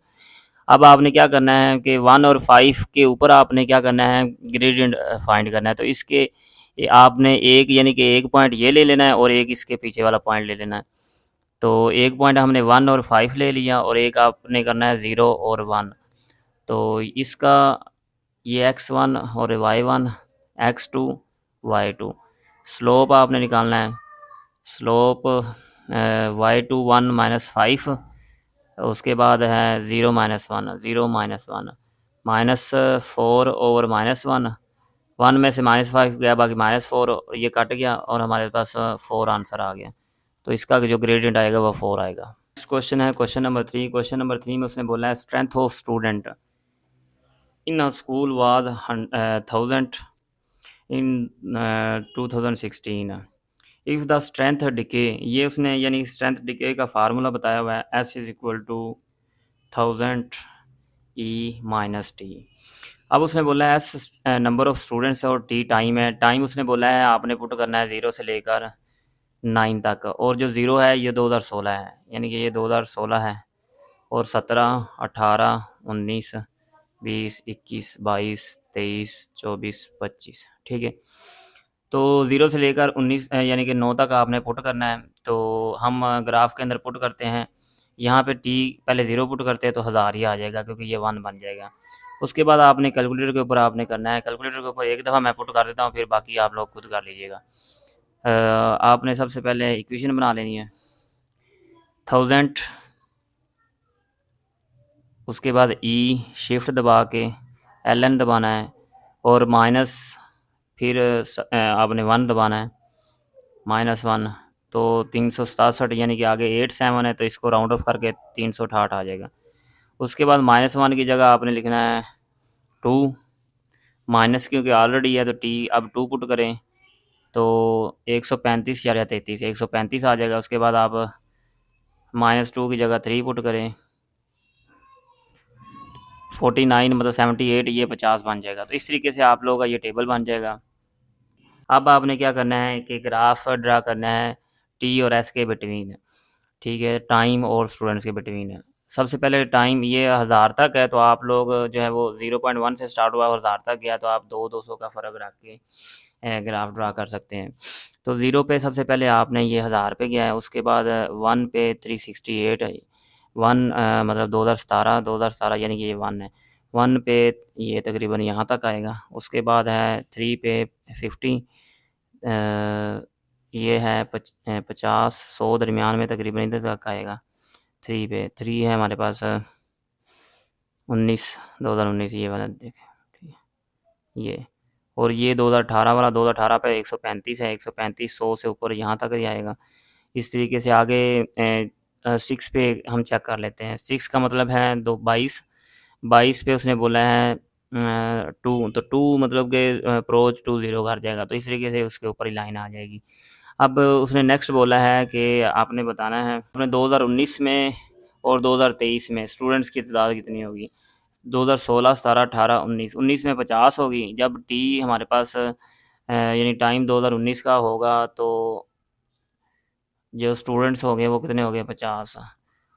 अब आपने क्या करना है कि 1 और 5 के ऊपर आपने क्या करना है ग्रेडियंट फाइंड करना है, तो इसके आपने एक यानी कि एक पॉइंट ये ले लेना है और एक इसके पीछे वाला पॉइंट ले लेना है। तो एक पॉइंट हमने 1 और 5 ले लिया और एक आपने करना है 0 और 1, तो इसका ये x1 और y1, x2, y2, स्लोप आपने निकालना है। स्लोप y2 1 -5, उसके बाद है 0 -1, 0 -1, -4 ओवर -1, 1 में से -5 गया, बाकी -4 ये कट गया और हमारे पास 4 आंसर आ गया। तो इसका जो ग्रेडियंट आएगा वो 4 आएगा। नेक्स्ट क्वेश्चन है क्वेश्चन नंबर 3। क्वेश्चन नंबर 3 में उसने बोला है strength of student in a school was 1000 in 2016 if the strength decay, ये उसने यानी स्ट्रेंथ डिके का फार्मूला बताया हुआ है, S is equal to 1000 E minus T. अब उसने बोला है एस नंबर ऑफ़ स्टूडेंट्स और टी टाइम है। टाइम उसने बोला है आपने पुट करना है 0 से लेकर 9 तक, और जो 0 है ये 2016 है, यानी कि ये 2016 है, और 17, 18, 19, 20, 21, 22, 23, 24, 25, ठीक है। तो 0 से लेकर 19 यानी कि 9 तक आपने पुट करना है। तो हम ग्राफ के अंदर पुट करते हैं, यहाँ पे टी पहले 0 पुट करते हैं तो 1000 ही आ जाएगा क्योंकि ये 1 बन जाएगा। उसके बाद आपने कैलकुलेटर के ऊपर आपने करना है, कैलकुलेटर के ऊपर एक दफ़ा मैं पुट कर देता हूँ, फिर बाकी आप लोग खुद कर लीजिएगा। आपने सबसे पहले इक्वेशन बना लेनी है 1000, उसके बाद ई शिफ्ट दबा के LN दबाना है और माइनस, फिर आपने 1 दबाना है, -1, तो 367 यानी कि आगे 87 है तो इसको राउंड ऑफ करके 368 आ जाएगा। उसके बाद -1 की जगह आपने लिखना है 2, माइनस क्योंकि ऑलरेडी है तो टी अब 2 पुट करें तो 135 या 33, 135 आ जाएगा। उसके बाद आप -2 की जगह 3 पुट करें, 49 मतलब 78, ये 50 बन जाएगा। तो इस तरीके से आप लोगों का ये टेबल बन जाएगा। अब आपने क्या करना है कि ग्राफ ड्रा करना है टी और एस के बिटवीन, ठीक है, टाइम और स्टूडेंट्स के बिटवीन। सबसे पहले टाइम ये 1000 तक है तो आप लोग जो है वो 0.1 से स्टार्ट हुआ और 1000 तक गया तो आप 200 का फ़र्क रख के ग्राफ ड्रा कर सकते हैं। तो 0 पे सबसे पहले आपने ये 1000 पे गया है, उसके बाद 1 पे 368 है, 1 मतलब 2017 यानी कि ये 1 है, 1 पे ये तकरीबन यहाँ तक आएगा। उसके बाद है 3 पे 50, ये है 50 100 दरमियान में तकरीबन इधर तक आएगा। 3 पे 3 है हमारे पास 19 2019 ये वाला देखें, ठीक है ये। और ये 2018 वाला 2018 पे 135 है, 135 100 से ऊपर यहाँ तक ही आएगा। इस तरीके से आगे 6 पे हम चेक कर लेते हैं। 6 का मतलब है 22 पे उसने बोला है 2, तो 2 मतलब कि अप्रोच टू 0 कर जाएगा, तो इस तरीके से उसके ऊपर ही लाइन आ जाएगी। अब उसने नेक्स्ट बोला है कि आपने बताना है आपने 2019 में और 2023 में स्टूडेंट्स की तादाद कितनी होगी। 2016 17 18 19 19 में 50 होगी। जब टी हमारे पास यानी टाइम 2019 का होगा तो जो स्टूडेंट्स हो गए वो कितने हो गए 50।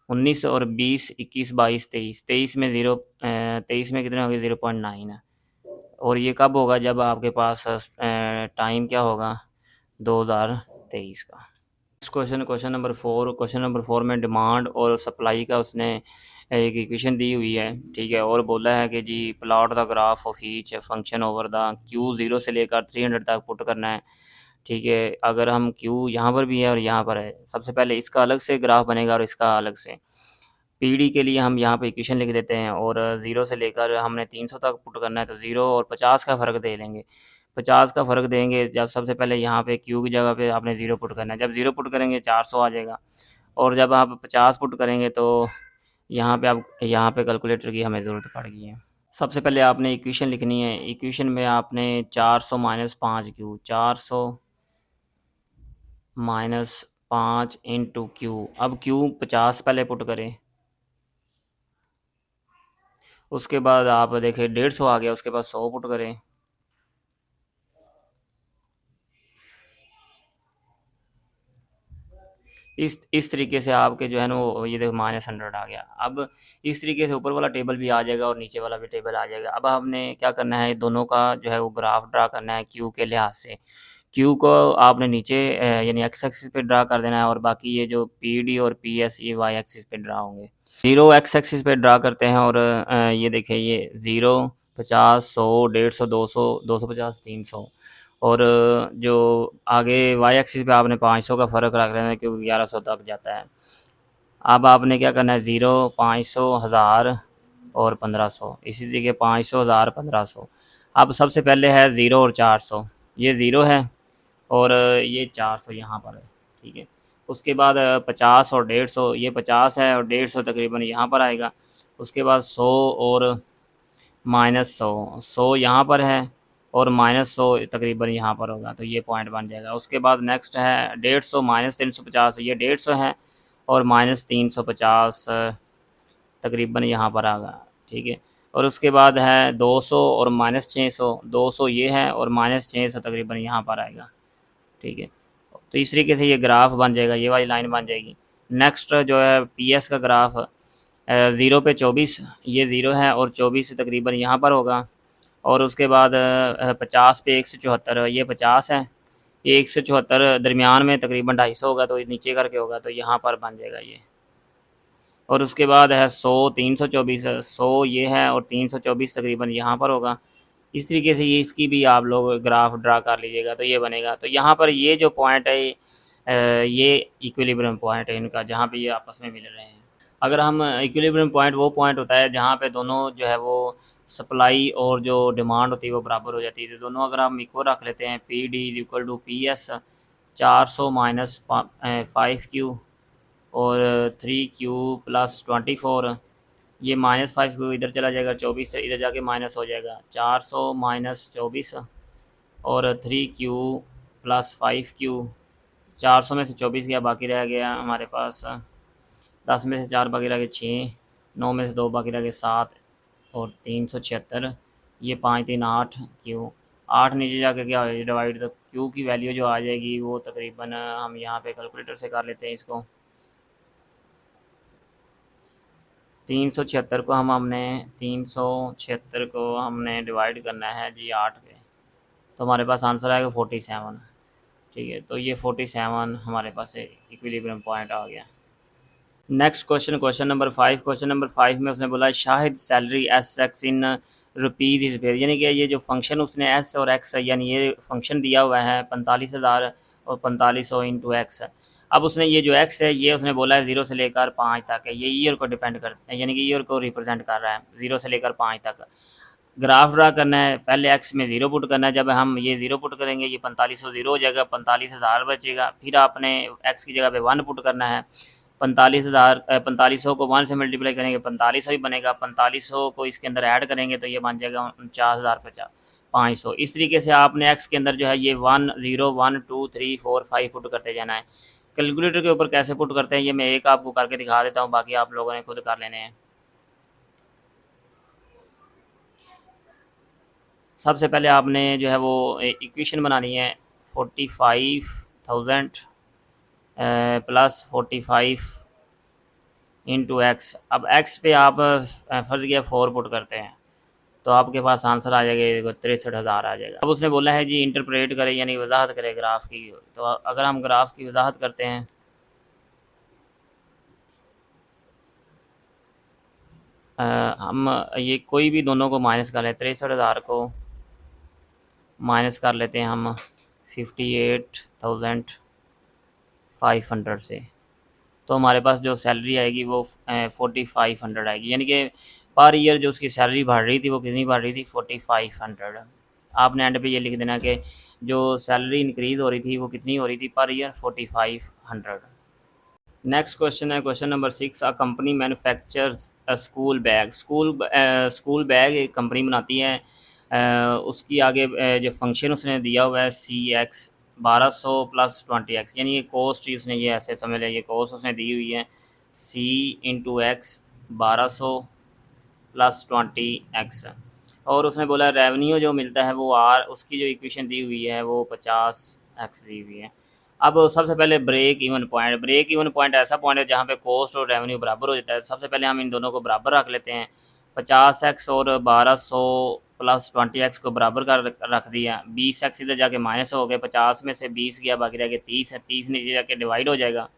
19 और 20 21 22 23 23 में 23 में कितने हो गए 0.9 है। और ये कब होगा जब आपके पास टाइम क्या होगा 2023 का। Question number 4। क्वेश्चन नंबर 4 में डिमांड और सप्लाई का उसने एक इक्वेशन दी हुई है, ठीक है। और बोला है कि जी plot the graph of each function over the Q 0 से लेकर 300 तक पुट करना है, ठीक है। अगर हम क्यू यहाँ पर भी है और यहाँ पर है, सबसे पहले इसका अलग से ग्राफ बनेगा और इसका अलग से। पीडी के लिए हम यहाँ पे इक्वेशन लिख देते हैं और 0 से लेकर हमने 300 तक पुट करना है, तो 0 और 50 का फ़र्क दे लेंगे। 50 का फ़र्क देंगे जब सबसे पहले यहाँ पे क्यू की जगह पे आपने 0 पुट करना है। जब 0 पुट करेंगे 400 आ जाएगा, और जब आप 50 पुट करेंगे तो यहाँ पे कैलकुलेटर की हमें ज़रूरत पड़ गई है। सबसे पहले आपने इक्वेशन लिखनी है। इक्वेशन में आपने 400 minus 5 Q, 400 minus 5 into Q. अब क्यू 50 पहले पुट करें, उसके बाद आप देखें 150 आ गया, उसके बाद 100 पुट करें। इस तरीके से आपके जो है ना वो ये देखो -100 आ गया। अब इस तरीके से ऊपर वाला टेबल भी आ जाएगा और नीचे वाला भी टेबल आ जाएगा। अब हमने क्या करना है, दोनों का जो है वो ग्राफ ड्रा करना है क्यू के लिहाज से। क्यू को आपने नीचे यानी एक्स एक्सिस पे ड्रा कर देना है, और बाकी ये जो पी डी और पी एस ये वाई एक्सिस पे ड्रा होंगे। 0 एक्स एक्सिस पे ड्रा करते हैं, और ये देखिए ये 0 50 100 150 200 250 300। और जो आगे वाई एक्सिस पे आपने 500 का फ़र्क रख लेना है क्योंकि 1100 तक जाता है। अब आपने क्या करना है 0 500 1000 और 1500, इसी तरीके 500 1000 1500। अब सबसे पहले है 0 और 400, ये 0 है और ये 400 यहाँ पर है, ठीक है। उसके बाद 50 और 150, ये 50 है और 150 तकरीबन यहाँ पर आएगा। उसके बाद 100 और -100, 100 यहाँ पर है और -100 तकरीबन यहाँ पर होगा, तो ये पॉइंट बन जाएगा। उसके बाद नेक्स्ट है 150 -350, ये 150 है और -350 तकरीबन यहाँ पर आ गया, ठीक है। और उसके बाद है 200 और -600, 200 ये है और -600 तकरीबन यहाँ पर आएगा, ठीक है। तो इस तरीके से ये ग्राफ बन जाएगा, ये वाली लाइन बन जाएगी। नेक्स्ट जो है पीएस का ग्राफ 0 पे 24, ये 0 है और 24 तकरीबन यहाँ पर होगा। और उसके बाद 50 पे 174, ये 50 है, ये 174 दरमियान में तकरीबन 250 होगा, तो नीचे करके होगा, तो यहाँ पर बन जाएगा ये। और उसके बाद है 100 324, 100 ये है और 324 तकरीबन यहाँ पर होगा। इस तरीके से ये इसकी भी आप लोग ग्राफ ड्रा कर लीजिएगा, तो ये बनेगा। तो यहाँ पर ये जो पॉइंट है ये इक्विलिब्रियम पॉइंट है इनका, जहाँ पे ये आपस में मिल रहे हैं। अगर हम इक्विलिब्रियम पॉइंट वो पॉइंट होता है जहाँ पे दोनों जो है वो सप्लाई और जो डिमांड होती है वो बराबर हो जाती है। तो दोनों अगर हम इक्वल रख लेते हैं, P D is equal to P S 400 minus 5 Q और 3 क्यू प्लस 24, ये -5 क्यू इधर चला जाएगा, 24 से इधर जाके माइनस हो जाएगा, 400 माइनस 24 और 3 क्यू प्लस 5 क्यू। 400 में से 24 गया, बाकी रह गया हमारे पास 10 में से 4 बाकी रह गए 6, 9 में से 2 बाकी रह गए 7 और 376। ये 5 3 8 क्यू, 8 नीचे जाके क्या हो जाएगा डिवाइड, तो क्यू की वैल्यू जो आ जाएगी वो तकरीबन हम यहाँ पे कैलकुलेटर से कर लेते हैं इसको। 376 को हमने 376 को हमने डिवाइड करना है जी 8 पे, तो हमारे पास आंसर आएगा 47, ठीक है। तो ये 47 हमारे पास इक्विलिब्रियम पॉइंट आ गया। नेक्स्ट क्वेश्चन, क्वेश्चन नंबर 5 में उसने बोला Shahid salary S x in rupees is paid, यानी कि ये जो फंक्शन उसने एस और एक्स यानी ये फंक्शन दिया हुआ है 45,000 और 4500 इंटू एक्स। अब उसने ये जो एक्स है ये उसने बोला है 0 से लेकर 5 तक है, ये ईयर को डिपेंड करता है, यानी कि ईयर को रिप्रेजेंट कर रहा है 0 से लेकर 5 तक। ग्राफ ड्रा करना है, पहले एक्स में 0 पुट करना है, जब हम ये 0 पुट करेंगे ये 4500 0 हो जाएगा, 45,000 बचेगा। फिर आपने एक्स की जगह पे 1 पुट करना है, 4500 को 1 से मल्टीप्लाई करेंगे 4500 ही बनेगा, 4500 को इसके अंदर ऐड करेंगे तो ये बन जाएगा 49,500। इस तरीके से आपने एक्स के अंदर जो है ये 1 0 1 2 3 4 5 पुट करते जाना है। कैलकुलेटर के ऊपर कैसे पुट करते हैं ये मैं एक आपको करके दिखा देता हूँ, बाकी आप लोगों ने खुद कर लेने हैं। सबसे पहले आपने जो है वो इक्वेशन बनानी है 45,000 प्लस 45 इंटू एक्स। अब एक्स पे आप फ़र्ज़ किया 4 पुट करते हैं तो आपके पास आंसर आ जाएगा 63,000 आ जाएगा। अब उसने बोला है जी इंटरप्रेट करें यानी वजाहत करें ग्राफ की, तो अगर हम ग्राफ की वजाहत करते हैं हम ये कोई भी दोनों को माइनस कर लें, 63,000 को माइनस कर लेते हैं हम 58,500 से, तो हमारे पास जो सैलरी आएगी वो 4500 आएगी, यानी कि पर ईयर जो उसकी सैलरी बढ़ रही थी वो कितनी बढ़ रही थी 4500। आपने एंड पे ये लिख देना कि जो सैलरी इंक्रीज़ हो रही थी वो कितनी हो रही थी पर ईयर 4500। नेक्स्ट क्वेश्चन है question number 6, a company manufactures a school bag. School bag एक कंपनी बनाती है, उसकी आगे जो फंक्शन उसने दिया हुआ है सी एक्स 1200 प्लस 20 एक्स, यानी ये कॉस्ट ही उसने ये ऐसे समझ लिया, ये कॉस्ट उसने दी हुई है सी इंटू एक्स 1200 प्लस 20 एक्स। और उसने बोला रेवेन्यू जो मिलता है वो आर, उसकी जो इक्वेशन दी हुई है वो 50 एक्स दी हुई है। अब सबसे पहले ब्रेक इवन पॉइंट ऐसा पॉइंट है जहाँ पे कॉस्ट और रेवेन्यू बराबर हो जाता है। सबसे पहले हम इन दोनों को बराबर रख लेते हैं, 50 एक्स और 1200 प्लस 20 एक्स को बराबर कर रख दिया, 20 एक्स इधर जाके माइनस हो गए, 50 में से 20 गया बाकी रह गया 30 है, 30 नीचे जाके डिवाइड हो जाएगा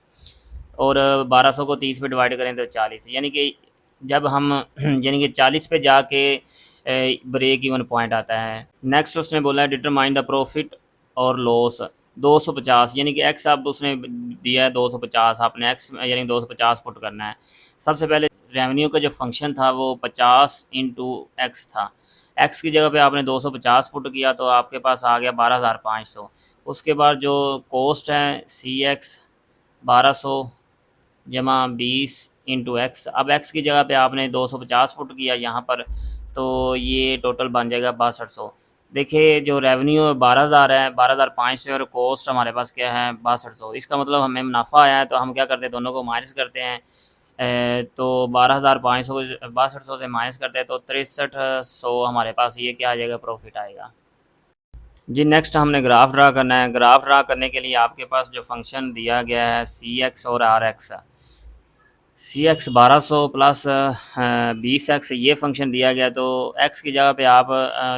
और 1200 को 30 पे डिवाइड करें तो 40, यानी कि जब हम यानी कि 40 पे जाके ब्रेक इवन पॉइंट आता है। नेक्स्ट उसने बोला है डिटरमाइन द प्रॉफिट और लॉस 250, यानी कि एक्स अब उसने दिया है 250, आपने एक्स यानी 250 पुट करना है। सबसे पहले रेवेन्यू का जो फंक्शन था वो 50 इंटू एक्स था, एक्स की जगह पे आपने 250 पुट किया तो आपके पास आ गया 12,500। उसके बाद जो कॉस्ट है सी एक्स 1200 जमा 20 इंटू एक्स, अब एक्स की जगह पे आपने 250 पुट किया यहाँ पर तो ये टोटल बन जाएगा 6200। देखिए जो रेवेन्यू 12,000 है, 12,500 और कॉस्ट हमारे पास क्या है 6200, इसका मतलब हमें मुनाफा आया है तो हम क्या करते हैं दोनों को माइनस करते हैं। तो 12,500 को 6200 से माइनस करते हैं तो 6300 हमारे पास ये क्या आ जाएगा प्रॉफिट आएगा। जी नेक्स्ट हमने ग्राफ ड्रा करना है। ग्राफ ड्रा करने के लिए आपके पास जो फंक्शन दिया गया है सी एक्स और R X, C X 1200 plus 20 X ये फंक्शन दिया गया, तो एक्स की जगह पे आप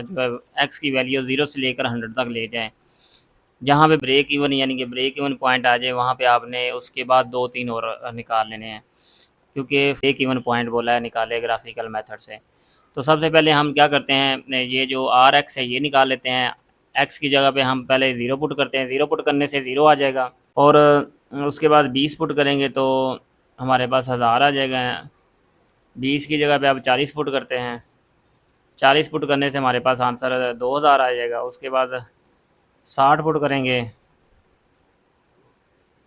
जो है एक्स की वैल्यू 0 से लेकर 100 तक ले जाएं, जहाँ पे ब्रेक इवन यानी कि ब्रेक इवन पॉइंट आ जाए वहाँ पे आपने उसके बाद 2-3 और निकाल लेने हैं, क्योंकि ब्रेक इवन पॉइंट बोला है निकाले ग्राफिकल मेथड से। तो सबसे पहले हम क्या करते हैं ये जो आर एक्स है ये निकाल लेते हैं, एक्स की जगह पे हम पहले 0 पुट करते हैं, 0 पुट करने से 0 आ जाएगा और उसके बाद 20 पुट करेंगे तो हमारे पास 1000 आ जाएगा। 20 की जगह पे आप 40 पुट करते हैं, 40 पुट करने से हमारे पास आंसर 2000 आ जाएगा। उसके बाद 60 पुट करेंगे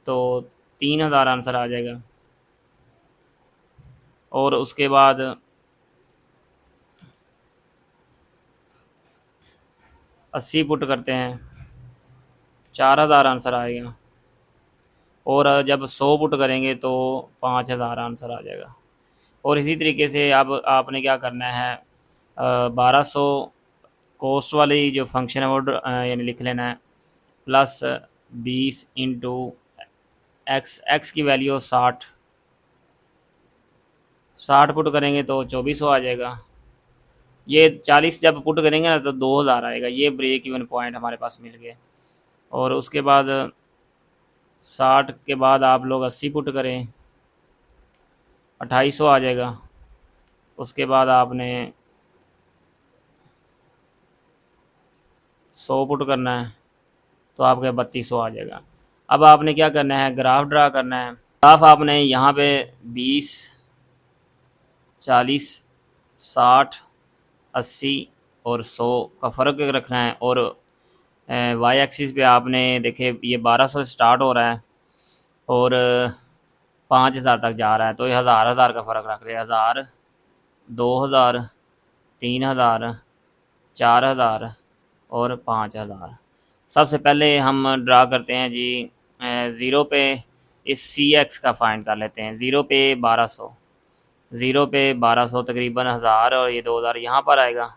तो 3000 आंसर आ जाएगा और उसके बाद 80 पुट करते हैं 4000 आंसर आएगा और जब 100 पुट करेंगे तो 5000 आंसर आ जाएगा। और इसी तरीके से अब आपने क्या करना है 1200 कॉस्ट वाली जो फंक्शन है वो यानी लिख लेना है प्लस 20 इंटू एक्स, एक्स की वैल्यू 60 पुट करेंगे तो 2400 आ जाएगा। ये 40 जब पुट करेंगे ना तो 2000 आएगा, ये ब्रेक इवन पॉइंट हमारे पास मिल गए। और उसके बाद 60 के बाद आप लोग 80 पुट करें 2800 आ जाएगा। उसके बाद आपने 100 पुट करना है तो आपके 3200 आ जाएगा। अब आपने क्या करना है, ग्राफ ड्रा करना है। ग्राफ आपने यहाँ पे 20, 40, 60, 80 और 100 का फ़र्क रखना है। और वाई एक्सिस पे आपने देखे ये 1200 से स्टार्ट हो रहा है और 5000 तक जा रहा है, तो ये हज़ार हज़ार का फ़र्क रख रहे हैं। 1000, 2000, 3000, 4000 और 5000। सबसे पहले हम ड्रा करते हैं जी, ज़ीरो पे इस सी एक्स का फाइंड कर लेते हैं। ज़ीरो पे 1200, ज़ीरो पे 1200 तकरीबन 1000 और ये 2000 यहाँ पर आएगा।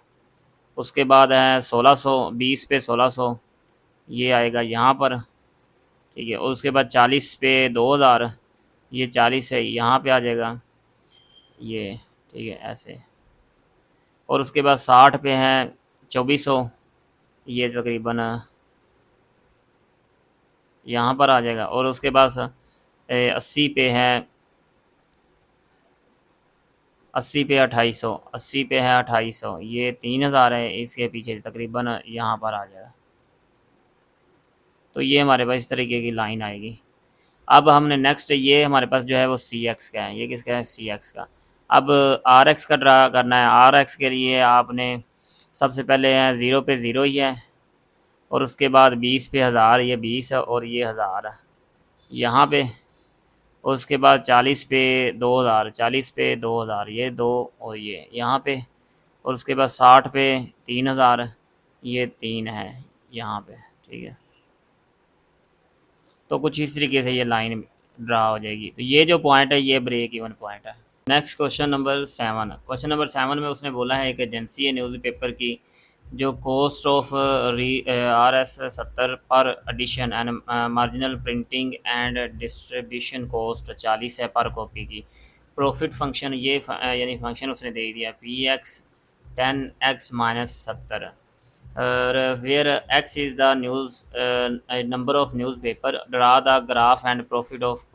उसके बाद है 1600, 20 पे 1600 ये आएगा यहाँ पर, ठीक है। और उसके बाद 40 पे 2000, ये 40 है यहाँ पे आ जाएगा ये, ठीक है ऐसे। और उसके बाद 60 पे है 2400, ये तकरीबन यहाँ पर आ जाएगा। और उसके बाद 80 पे है, 80 पे 2800, 80 पे है 2800, ये 3000 है, इसके पीछे तकरीबन यहाँ पर आ जाएगा। तो ये हमारे पास इस तरीके की लाइन आएगी। अब हमने नेक्स्ट, ये हमारे पास जो है वो सी एक्स का है, ये किसका है, सी एक्स का। अब आर एक्स का ड्रा करना है। आर एक्स के लिए आपने सबसे पहले है ज़ीरो पे ज़ीरो ही है, और उसके बाद 20 पे 1000, ये 20 है और ये 1000 है यहाँ पे। और उसके बाद 40 पे 2000, 40 पे 2000, ये दो और ये यहाँ पे। और उसके बाद 60 पे 3000, ये 3 है यहाँ पे, ठीक है। तो कुछ इस तरीके से ये लाइन ड्रा हो जाएगी। तो ये जो पॉइंट है ये ब्रेक इवन पॉइंट है। Next question number 7। Question number 7 में उसने बोला है एक एजेंसी है न्यूज़पेपर की जो cost of RS 70 per edition and marginal printing and distribution cost 40 है पर कॉपी की। प्रॉफिट फंक्शन ये यानी फंक्शन उसने दे दिया PX 10x माइनस 70 और where x is the news number of newspaper, draw the graph and profit of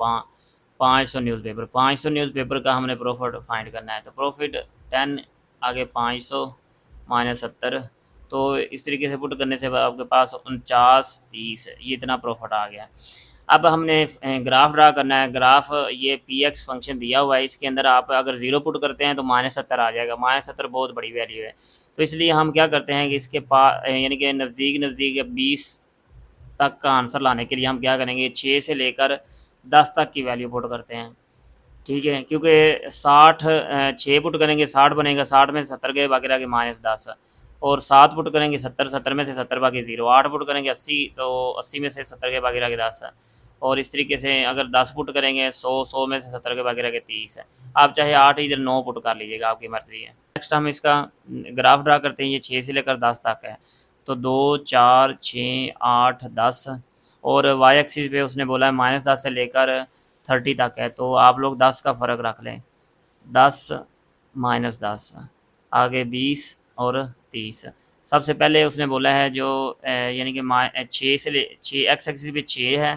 500 newspaper. 500 newspaper का हमने प्रॉफिट फाइंड करना है। तो प्रॉफिट 10 आगे 500 माइनस 70, तो इस तरीके से पुट करने से आपके पास 49, 30 ये इतना प्रॉफिट आ गया। अब हमने ग्राफ ड्रा करना है। ग्राफ ये पी एक्स फंक्शन दिया हुआ है, इसके अंदर आप अगर ज़ीरो पुट करते हैं तो -70 आ जाएगा। -70 बहुत बड़ी वैल्यू है, तो इसलिए हम क्या करते हैं कि इसके पास यानी कि नज़दीक नज़दीक 20 तक का आंसर लाने के लिए हम क्या करेंगे, 6 से लेकर 10 तक की वैल्यू पुट करते हैं, ठीक है। क्योंकि 60 6 पुट करेंगे 60 बनेगा, 60 में से 70 गए बाकी रह गए -10। और 7 पुट करेंगे 70, 70 में से 70 बाकी 0। 8 पुट करेंगे 80, तो 80 में से 70 के बाकी रह गए 10। और इस तरीके से अगर 10 पुट करेंगे 100, 100 में से 70 के बाकी रह गए 30 है। आप चाहे 8 इधर 9 पुट कर लीजिएगा, आपकी मर्ज़ी है। नेक्स्ट हम इसका ग्राफ ड्रा करते हैं। ये 6 से लेकर 10 तक है, तो 2, 4, 6, 8, 10। और वाई एक्सिस पे उसने बोला है -10 से लेकर 30 तक है, तो आप लोग 10 का फ़र्क रख लें। 10 -10 आगे 20 और 30। सबसे पहले उसने बोला है जो यानी कि 6 से 6 एक्स एक्सिस पे 6 है,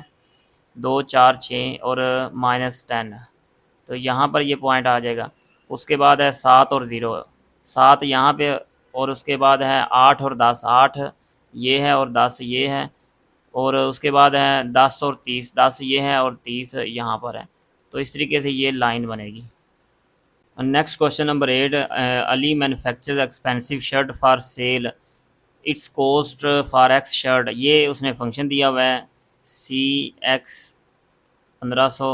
2, 4, 6 और -10, तो यहाँ पर ये पॉइंट आ जाएगा। उसके बाद है 7 और 0, 7 यहाँ पे। और उसके बाद है 8 और 10, 8 ये है और 10 ये है। और उसके बाद है 10 और 30, 10 ये है और 30 यहाँ पर है। तो इस तरीके से ये लाइन बनेगी। Next question number 8। Ali manufactures expensive shirt for sale, its cost for X shirt. ये उसने फंक्शन दिया हुआ है CX 1500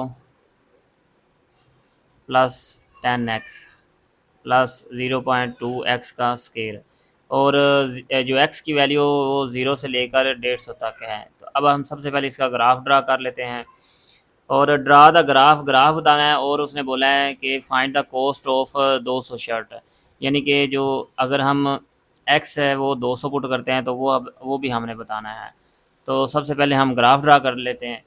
plus 10x plus 0.2x का स्केल। और जो x की वैल्यू वो 0 से लेकर 150 तक है। तो अब हम सबसे पहले इसका ग्राफ ड्रा कर लेते हैं। और ड्रा द ग्राफ बताना है। और उसने बोला है कि find the cost of 200 shirt, यानी कि जो अगर हम x है वो 200 पुट करते हैं तो वो भी हमने बताना है। तो सबसे पहले हम ग्राफ ड्रा कर लेते हैं।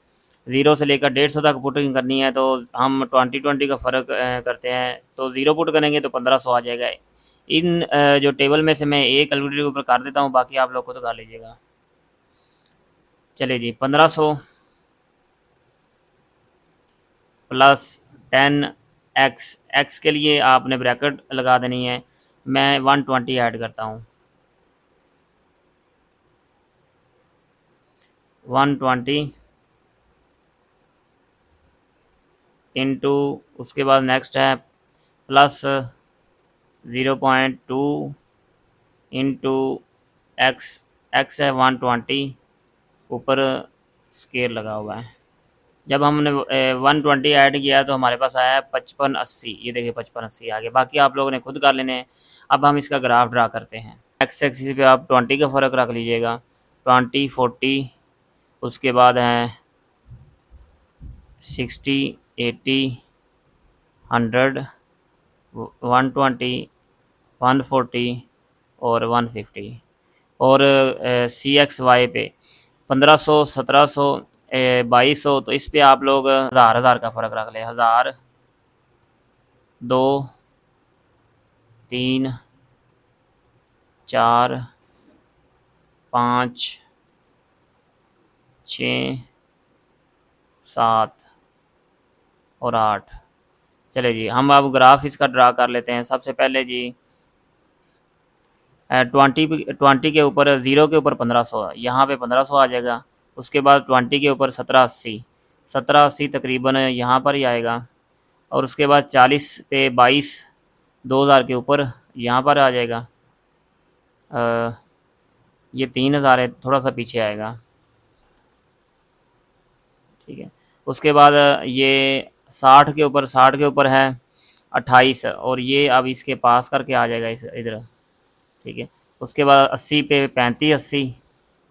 0 से लेकर 150 तक पुटिंग करनी है, तो हम 20-20 का फ़र्क करते हैं। तो 0 पुट करेंगे तो 1500 आ जाएगा। इन जो टेबल में से मैं एक कैलकुलेटर के ऊपर कर देता हूँ, बाकी आप लोग खुद कर लीजिएगा। चलिए जी, 1500 प्लस 10 एक्स, एक्स के लिए आपने ब्रैकेट लगा देनी है। मैं 120 ऐड करता हूँ, 120 इंटू, उसके बाद नेक्स्ट है प्लस 0.2 इंटू एक्स, एक्स है 120, ऊपर स्केल लगा हुआ है। जब हमने 120 ऐड किया तो हमारे पास आया है 5580, ये देखिए 5580 आ गया। बाकी आप लोगों ने खुद कर लेने हैं। अब हम इसका ग्राफ ड्रा करते हैं। एक्स एक्सिस पे आप 20 का फ़र्क रख लीजिएगा, 20, 40, उसके बाद हैं 60, 80, 100, 120, 140 और 150। और सी एक्स वाई पे 1500, 1700, 2200, तो इस पे आप लोग हज़ार का फ़र्क रख लें। 1000, 2, 3, 4, 5, 6, 7 और 8। चले जी, हम अब ग्राफ इसका ड्रा कर लेते हैं। सबसे पहले जी 20 के ऊपर, 0 के ऊपर 1500, यहाँ पे 1500 आ जाएगा। उसके बाद 20 के ऊपर 1780, 1780 तकरीबन यहाँ पर ही आएगा। और उसके बाद 40 पे 22, 2000 के ऊपर यहाँ पर आ जाएगा। ये 3000 है, थोड़ा सा पीछे आएगा, ठीक है। उसके बाद ये 60 के ऊपर है 28, और ये अब इसके पास करके आ जाएगा इस इधर, ठीक है। उसके बाद 80 पे 35, 80,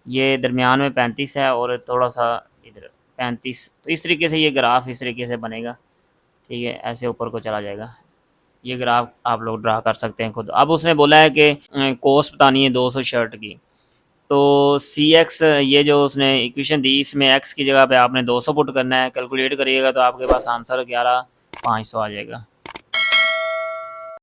ये दरमियान में 35 है और थोड़ा सा इधर 35। तो इस तरीके से ये ग्राफ इस तरीके से बनेगा, ठीक है। ऐसे ऊपर को चला जाएगा। ये ग्राफ आप लोग ड्रा कर सकते हैं खुद। अब उसने बोला है कि कॉस्ट बतानी है 200 शर्ट की। तो सी एक्स, ये जो उसने इक्वेशन दी, इसमें एक्स की जगह पे आपने 200 पुट करना है। कैलकुलेट करिएगा तो आपके पास आंसर 11,500 आ जाएगा।